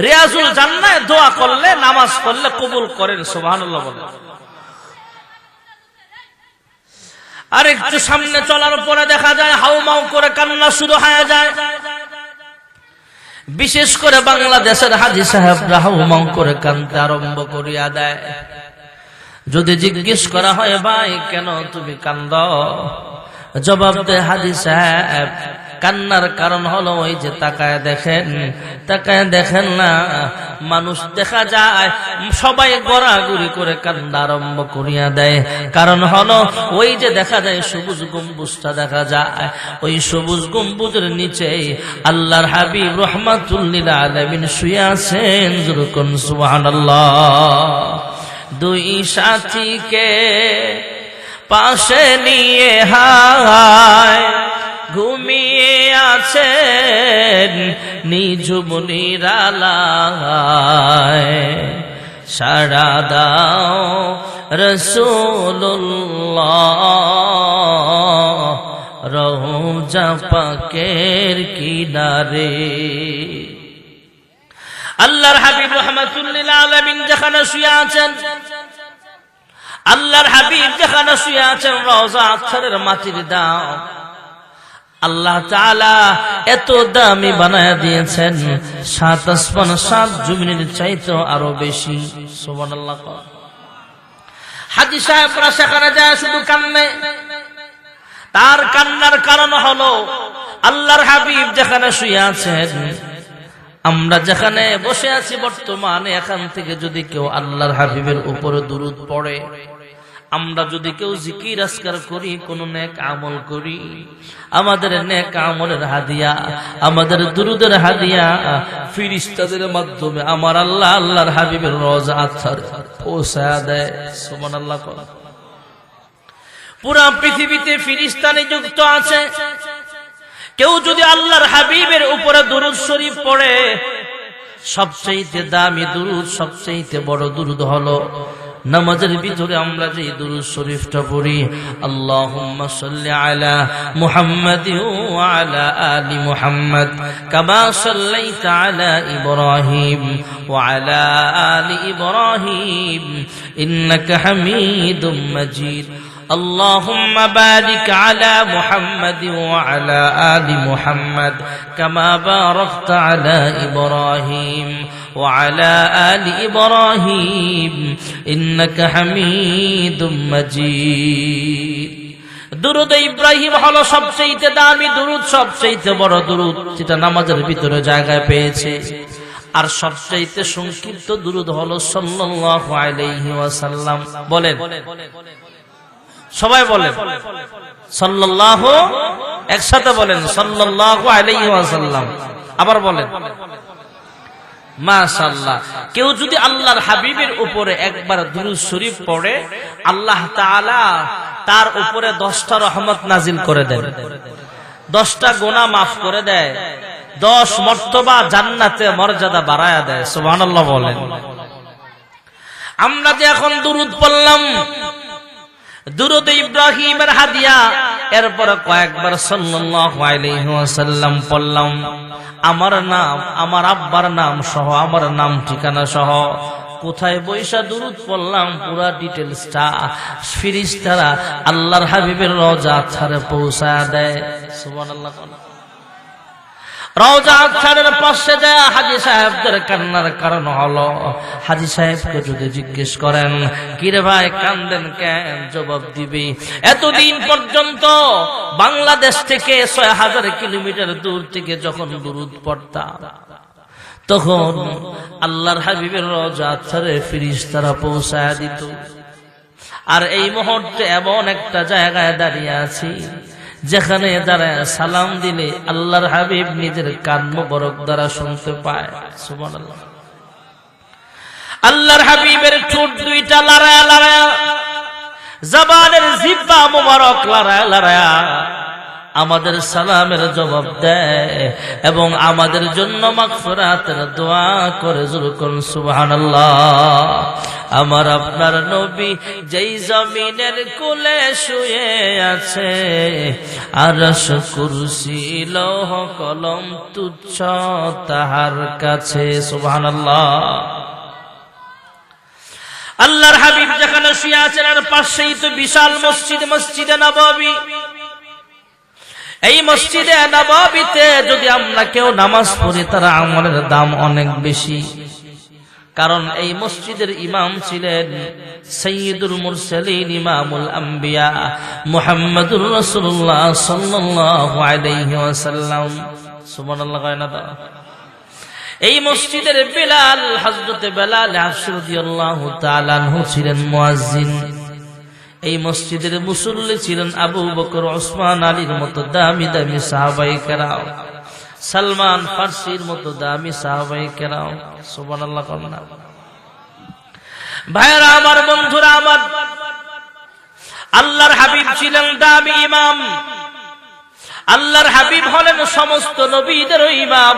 রিয়াজুল জান্নাহ দোয়া করলে, নামাজ পড়লে কবুল করেন। সুবহানাল্লাহ বলেন। আর একটু সামনে চলার পরে দেখা যায় হাউমাউ করে কান্না শুরু হয়ে যায়। বিশেষ করে বাংলাদেশের হাজী সাহেবরা হাউমাউ করে কাঁদতে আরম্ভ করিয়া দেয়। যদি জিজ্ঞেস করা হয়, ভাই কেন তুমি কান্দো? জবাব দেয় হাজী সাহেব, কান্নার কারণ হলো ওই যে তাকায় দেখেন না, মানুষ দেখা যায় সবাই গড়াগড়ি করে কান্না আরম্ভ করিয়া দেয়। কারণ হলো ওই যে দেখা যায় সবুজ গম্বুজটা দেখা যায়, ওই সবুজ গম্বুজের নিচে আল্লাহর হাবিব রাহমাতুল লিল আলামিন শুয়ে আছেন। যেরকম সুবহানাল্লাহ। দুই সাথীকে পাশে নিয়ে হায় ঘুমিয়ে আছেন নিঝুম নিরালায়। সাড়া দাও রাসূলুল্লাহ রওজা পাকের কিনারে। আল্লাহর হাবিব রাহমাতুল লিল আলামিন যেখানে শুয়ে আছেন, আল্লাহর হাবিব যেখানে শুয়ে আছেন, রওজা আতহারের মাটির দাও আল্লাহ তাআলা এত দামি বানায়া দিয়েছেন, 7 আসমান 7 জমিনের চাইতে আরো বেশি। সুবহানাল্লাহ। হাজী সাহেবরা সেখানে যায় শুধু কান্নে। তার কান্নার কারণ হলো আল্লাহর হাবিব যেখানে শুয়ে আছেন, আমরা যেখানে বসে আছি বর্তমানে, এখান থেকে যদি কেউ আল্লাহর হাবিবের উপরে দুরূদ পড়ে, আমরা যদি কেউ জিকির আজকার করি, কোন নেক আমল করি, আমাদের নেক আমলের হাদিয়া, আমাদের দুরূদের হাদিয়া ফেরেশতাদের মাধ্যমে আমার আল্লাহ আল্লাহর হাবিবের রওজা আতহার পৌঁছায়া দেয়। সুবহানাল্লাহ। পুরা পৃথিবীতে ফেরেশতা নিযুক্ত আছে। কেউ যদি আল্লাহর হাবিবের উপরে দুরূদ শরীফ পড়ে, সবচেয়ে দামি দুরূদ, সবচেয়ে বড় দুরূদ হলো নামাজের ভিতরে আমরা যে দুরূদ শরীফটা পড়ি, আল্লাহুম্মা সাল্লি আলা মুহাম্মাদিন ওয়া আলা আলি মুহাম্মাদ কামা সাল্লাইতা আলা ইব্রাহিম ওয়া আলা আলি ইব্রাহিম ইন্নাকা হামিদুম মাজিদ। اللهم بارك على محمد وعلى آل محمد كما باركت على إبراهيم وعلى آل إبراهيم إنك حميد مجيد। দুরূদ ইব্রাহিম হলো সবচেয়ে দামি দুরূদ, সবচেয়ে বড় দুরূদ, যেটা নামাজের ভিতরে জায়গা পেয়েছে। আর সবচেয়ে সংক্ষিপ্ত দুরূদ হলো সাল্লাল্লাহু আলাইহি ওয়াসাল্লাম। বলেন সবাই, বলেন সাল্লাল্লাহু, একসাথে বলেন সাল্লাল্লাহু আলাইহি ওয়াসাল্লাম। আবার বলেন মাশাআল্লাহ। কেউ যদি আল্লাহর হাবিবের উপরে একবার দুরূদ শরীফ পড়ে, আল্লাহ তাআলা তার উপরে 10টা রহমত নাজিল করে দেন, 10টা গুনাহ মাফ করে দেয়, 10 মর্তবা জান্নাতে মর্যাদা বাড়ায়া দেয়। সুবহানাল্লাহ বলেন। আমরা যে এখন দুরূদ পড়লাম, দুরূদ ইব্রাহিমের হাদিয়া, এরপরে কয়েকবার সাল্লাল্লাহু আলাইহি ওয়াসাল্লাম পড়লাম, আমার নাম, আমার আব্বার নাম সহ, আমার নাম ঠিকানা সহ, কোথায় বৈশা দুরূদ পড়লাম পুরা ডিটেইলসটা ফেরেশতারা আল্লাহর হাবিবের রওজা ছাড়ে পৌঁছায় দেয়। সুবহানাল্লাহ। রওজা ছাড়ের পাশে যায় হাজী সাহেবদের কান্নার কারণ হলো, হাজী সাহেবকে যদি জিজ্ঞেস করেন কিরে ভাই কান্দেন কেন, জবাব দিবে এতদিন পর্যন্ত বাংলাদেশ থেকে ৬০০০ কিলোমিটার দূর থেকে যখন দুরূদ পড়তাম, তখন আল্লাহর হাবিবের রওজা ছাড়ে ফেরেশতারা পৌঁছায় দিত। আর এই মুহূর্তে এমন একটা জায়গায় দাঁড়িয়ে আছি যেখানে দাঁড়ায় সালাম দিলে আল্লাহর হাবিব নিজের কান মোবারক দ্বারা শুনতে পায়। সুবহানাল্লাহ। আল্লাহর হাবিবের ঠোঁট দুইটা লড়ায়া লড়ায়া, জবানের জিহ্বা মোবারক লড়ায়া লড়ায়া আমাদের সালামের জবাব দেয় এবং আমাদের জন্য মাগফিরাতের দোয়া করে। যুরকুন সুবহানাল্লাহ। আমার আপনার নবী যেই জমিনের কোলে শুয়ে আছে, আরশ কুরসি লৌহ কলম তুচ্ছ তাহার কাছে। সুবহানাল্লাহ। আল্লাহর হাবিব যেখানে শুয়ে আছেন আর পাশেই তো বিশাল মসজিদ, মসজিদে নববী। এই মসজিদে নববীতে যদি আমরা কেউ নামাজ পড়ি তার আমলের দাম অনেক বেশি, কারণ এই মসজিদের ইমাম ছিলেন সাইয়্যিদুল মুরসালিন ইমামুল আম্বিয়া মুহাম্মদুর রাসূলুল্লাহ সাল্লাল্লাহু আলাইহি ওয়াসাল্লাম। সুবহানাল্লাহ। এই মসজিদের বেলাল, হযরতে বেলাল হাবশী রাদিয়াল্লাহু তাআলা আনহু ছিলেন মুয়াজ্জিন। এই মসজিদের মুসল্লি ছিলেন আবু বকর, ওসমান, আলীর মতো দামি দামি সাহাবায়ে কেরাম, সালমান ফারসির মতো দামি সাহাবায়ে কেরাম। সুবহানাল্লাহ। ভাইরা আমার, বন্ধুরা আমার, আল্লাহর হাবিব ছিলেন দামি ইমাম। আল্লাহর হাবিব হলেন সমস্ত নবীদের ইমাম।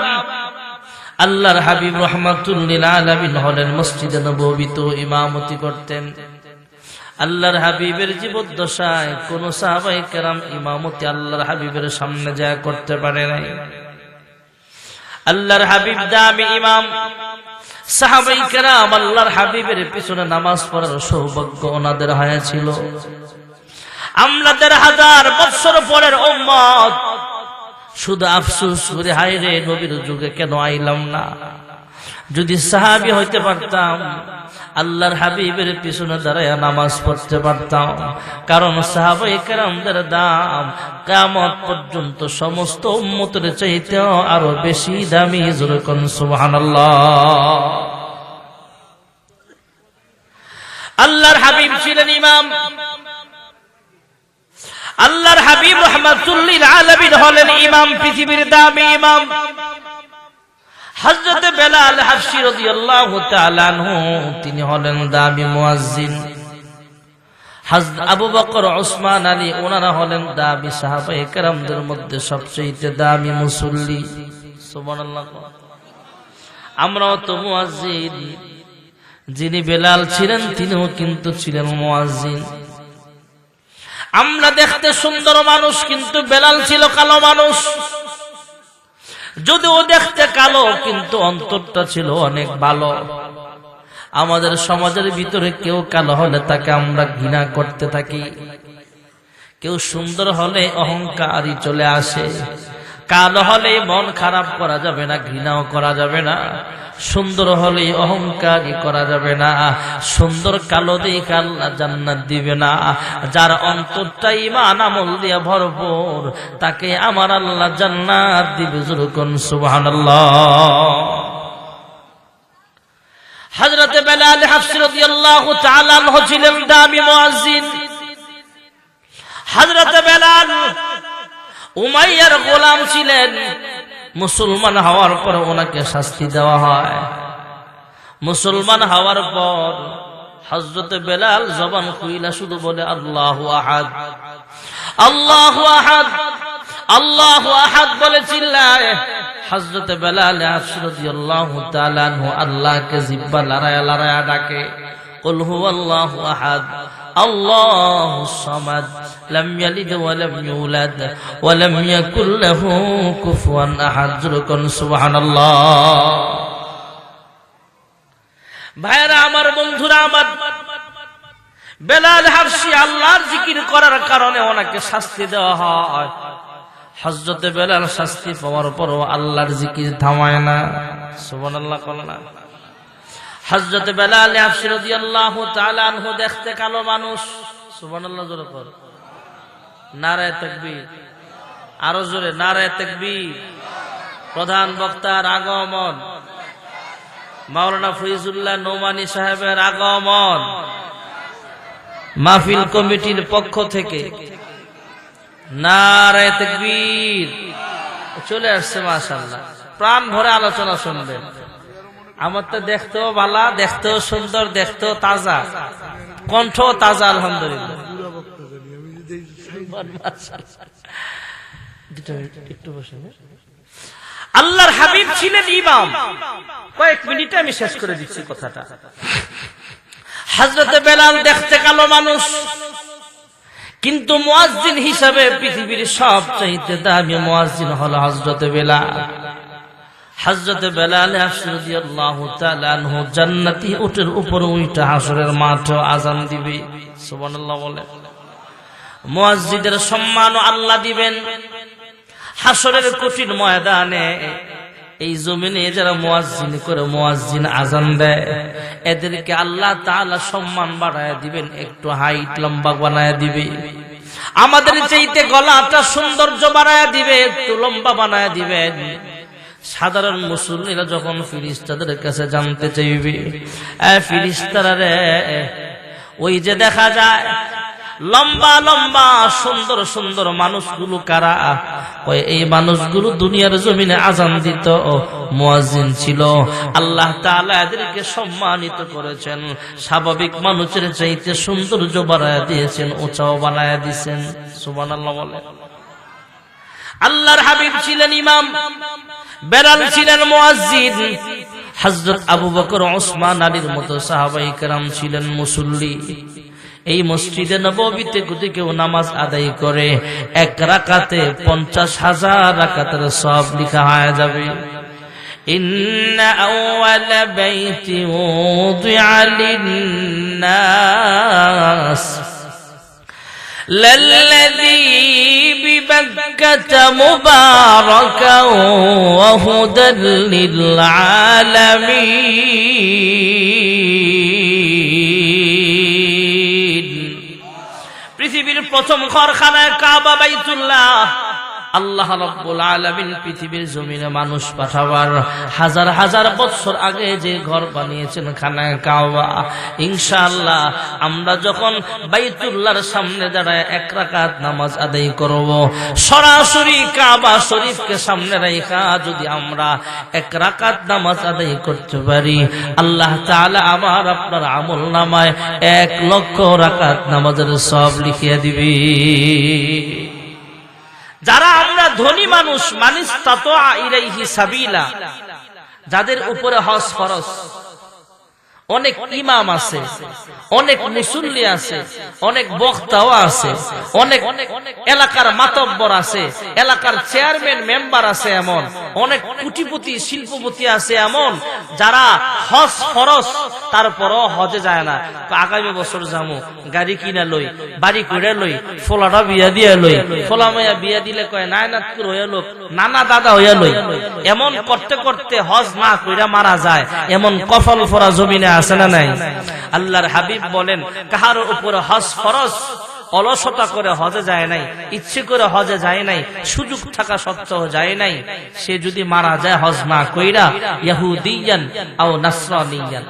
আল্লাহর হাবিব রাহমাতুল লিল আলামিন হলেন মসজিদে নববীতে ইমামতি করতেন। আল্লাহর হাবিবের জীবদ্দশায় কোন সাহাবায়ে কেরাম ইমামতি আল্লাহর হাবিবের সামনে যায় করতে পারে নাই। আল্লাহর হাবিব দামি ইমাম, সাহাবায়ে কেরাম আল্লাহর হাবিবের পিছনে নামাজ পড়ার সৌভাগ্য ওনাদের হয়েছিল। আমরা ১৫০০ বছর পরের উম্মত শুধু আফসোস করে, হায় রে নবীর যুগে কেন আইলাম না। যদি সাহাবী হইতে পারতাম, আল্লাহর হাবিবের পিছনে দাঁড়ায় নামাজ পড়তে পারতাম, কারণ সাহাবায়ে কেরামদের দাম কিয়ামত পর্যন্ত সমস্ত উম্মতের চাইতেও আরো বেশি দামি। যুরকুন সুবহানাল্লাহ। আল্লাহর হাবিব ছিলেন ইমাম। আল্লাহর হাবিব রাহমাতুল লিল আলামিন হলেন ইমাম, পৃথিবীর দামি ইমাম। হযরত বেলাল হাবশী রাদিয়াল্লাহু তাআলা আনহু তিনি হলেন দামি মুয়াজ্জিন। হযরত আবু বকর, ওসমান, আলী ওনারা হলেন দামি সাহাবায়ে কেরামদের মধ্যে সবচেয়ে দামি মুসল্লি। সুবহানাল্লাহ। আমরাও তো মুয়াজ্জিন। যিনি বেলাল ছিলেন তিনিও কিন্তু ছিলেন মুয়াজ্জিন। আমরা দেখতে সুন্দর মানুষ, কিন্তু বেলাল ছিল কালো মানুষ। যদিও দেখতে কালো, কিন্তু অন্তরটা ছিল অনেক ভালো। আমাদের সমাজের ভিতরে কেউ কালো হলে তাকে আমরা ঘৃণা করতে থাকি, কেউ সুন্দর হলে অহংকারী চলে আসে। কালো হলে মন খারাপ করা যাবে না, ঘৃণাও করা যাবে না। সুন্দর হলে অহংকারী করা যাবে না। সুন্দর কালো দেখে আল্লাহ জান্নাত দিবে না। যার অন্তরটা ঈমান আমল দিয়ে ভরপুর, তাকে আমার আল্লাহ জান্নাত দিবে। যুরকুন সুবহানাল্লাহ। হযরত বেলাল হাবশী রাদিয়াল্লাহু তাআলা আনহু ছিলেন দামি মুয়াজ্জিন। হযরত বেলাল উমাইয়ার গোলাম ছিলেন। মুসলমান হওয়ার পর ওনাকে শাস্তি দেওয়া হয়। মুসলমান হওয়ার পর হযরত বেলাল জবান খুইলা শুধু বলে আল্লাহু আহাদ, আল্লাহু আহাদ, আল্লাহু আহাদ বলে চিল্লায়। হযরত বেলাল রাদিয়াল্লাহু তাআলা আনহু আল্লাহকে জিহ্বা লড়ায়া লড়ায়া ডাকে, কুল হুয়াল্লাহু আহাদ আল্লাহুস সামাদ লাম ইয়ালিদ ওয়া লাম ইউলাদ ওয়া লাম ইয়াকুল লাহু কুফুয়ান আহাদ। যুরকুন সুবহানাল্লাহ। ভাইরা আমার, বন্ধুরা আমার, বেলাল হাবশী আল্লাহর জিকির করার কারণে ওনাকে শাস্তি দেওয়া হয়। হযরত বেলাল শাস্তি পাওয়ার পরও আল্লাহর জিকির থামায় না। সুবহানাল্লাহ বলেন না। হযরত বেলাল হাবশী রাদিয়াল্লাহু তাআলা আনহু দেখতে কালো মানুষ। সুবহানাল্লাহ জোরে কর। নারায়ে তাকবীর। আরো জোরে নারায়ে তাকবীর। প্রধান বক্তার আগমন, মাওলানা ফয়জুল্লাহ নোমানী সাহেবের আগমন, মাহফিল কমিটির পক্ষ থেকে নারায়ে তাকবীর। চলে আসছে মাশাআল্লাহ। প্রাণ ভরে আলোচনা শুনবেন। আমার তো দেখতেও ভালো, দেখতেও সুন্দর, দেখতেও তাজা, কণ্ঠ তাজা আলহামদুলিল্লাহ। একটু বসে। আল্লাহর হাবিব ছিলেন ইমাম। কয়েক মিনিটে আমি শেষ করে দিচ্ছি কথাটা। হযরত বেলাল দেখতে কালো মানুষ, কিন্তু মুয়াজ্জিন হিসাবে পৃথিবীর সবচাইতে দামি মুয়াজ্জিন হলো হযরত বেলাল। হযরত বেলাল রাদিয়াল্লাহু তাআলা আনহু জান্নাতি উটের উপর উঠে হাসরের মাঠে আযান দিবে। সুবহানাল্লাহ বলে। মুয়াজ্জিনের সম্মান আল্লাহ দিবেন হাসরের কঠিন ময়দানে। এই জমিনে যারা মুয়াজ্জিন করে, মুয়াজ্জিন আযান দেয়, এদেরকে আল্লাহ তাআলা সম্মান বাড়ায় দিবেন, একটু হাইট লম্বা বানায় দিবে। আমাদের চাইতে গলাটা সৌন্দর্য বাড়ায় দিবে, একটু লম্বা বানায় দিবেন। সাধারণ মুসল্লিরা যখন ফেরেশতাদের কাছে জানতে চাইবে, ফেরেশতারা রে, ওই যে দেখা যায় লম্বা লম্বা সুন্দর সুন্দর মানুষগুলো কারা? ওই এই মানুষগুলো দুনিয়ার জমিনে আযান দিত, মুয়াজ্জিন ছিল। আল্লাহ তাআলা এদেরকে সম্মানিত করেছেন, স্বাভাবিক মানুষের চাইতে সৌন্দর্য বাড়ায় দিয়েছেন, উঁচাও বানায় দিয়েছেন। সুবহানাল্লাহ বলে। আল্লাহর হাবিব ছিলেন ইমাম, বেলাল ছিলেন মুয়াজ্জিন। হযরত আবু বকর, ওসমান, আলীর মতো সাহাবায়ে কেরাম ছিলেন মুসল্লি। এই মসজিদে নববীতে যদি কেউ নামাজ আদায় করে, এক রাকাতে 50,000 রাকাতের সওয়াব লেখা হয়ে যাবে। ইন্না আউয়ালা বাইতি উযিআ লিন-নাস লাল্লাযী বিবাক্কাতা মুবারাকান ওয়া হুদাল লিল-আলামিন। পৃথিবীর প্রথম ঘরখানায় কাবা বাইতুল্লাহ। আল্লাহ রাব্বুল আলামিন পৃথিবীর জমিনে মানুষ পাঠাবার হাজার হাজার বছর আগে যে ঘর বানিয়েছেন খানায় কাবা, ইনশাআল্লাহ আমরা যখন বাইতুল্লাহর সামনে দাঁড়ায় এক রাকাত নামাজ আদায় করব, সরাসরি কাবা শরীফকে সামনে রেখে যদি আমরা এক রাকাত নামাজ আদায় করতে পারি, আল্লাহ তাআলা আমার আপনার আমলনামায় 1 লক্ষ রাকাত নামাজের সওয়াব লিখিয়ে দিবে। যারা আমরা ধনী মানুষ, মানিস তাতা ইলাইহি সাবিলা, যাদের উপরে হজ ফরজ, অনেক ইমাম আছে, অনেক মুসল্লি আছে, অনেক বক্তাও আছে, অনেক এলাকার মাতব্বর আছে, এলাকার চেয়ারম্যান মেম্বার আছে, এমন অনেক কোটিপতি শিল্পপতি আছে এমন যারা হজ ফরজ তারপরও হজে যায় না। আগামী বছর যাবো, গাড়ি কিনা লই, বাড়ি করে লই, ফোলাটা বিয়া দিয়ে লই, ফোলা মাইয়া বিয়া দিলে কয় নায়নাতপুর হইয়া লোক, নানা দাদা হইয়া লই, এমন করতে করতে হজ না কইরা মারা যায়। এমন কফল ফরা জমিনে আছে না নাই? আল্লাহর হাবিব বলেন, কাহার উপরে হজ ফরজ অলসতা করে হজে যায় নাই, ইচ্ছে করে হজে যায় নাই, সুযোগ থাকা সত্ত্বেও যায় নাই, সে যদি মারা যায় হজ না কইরা, ইহুদিয়ান আও নাসরানিয়ান,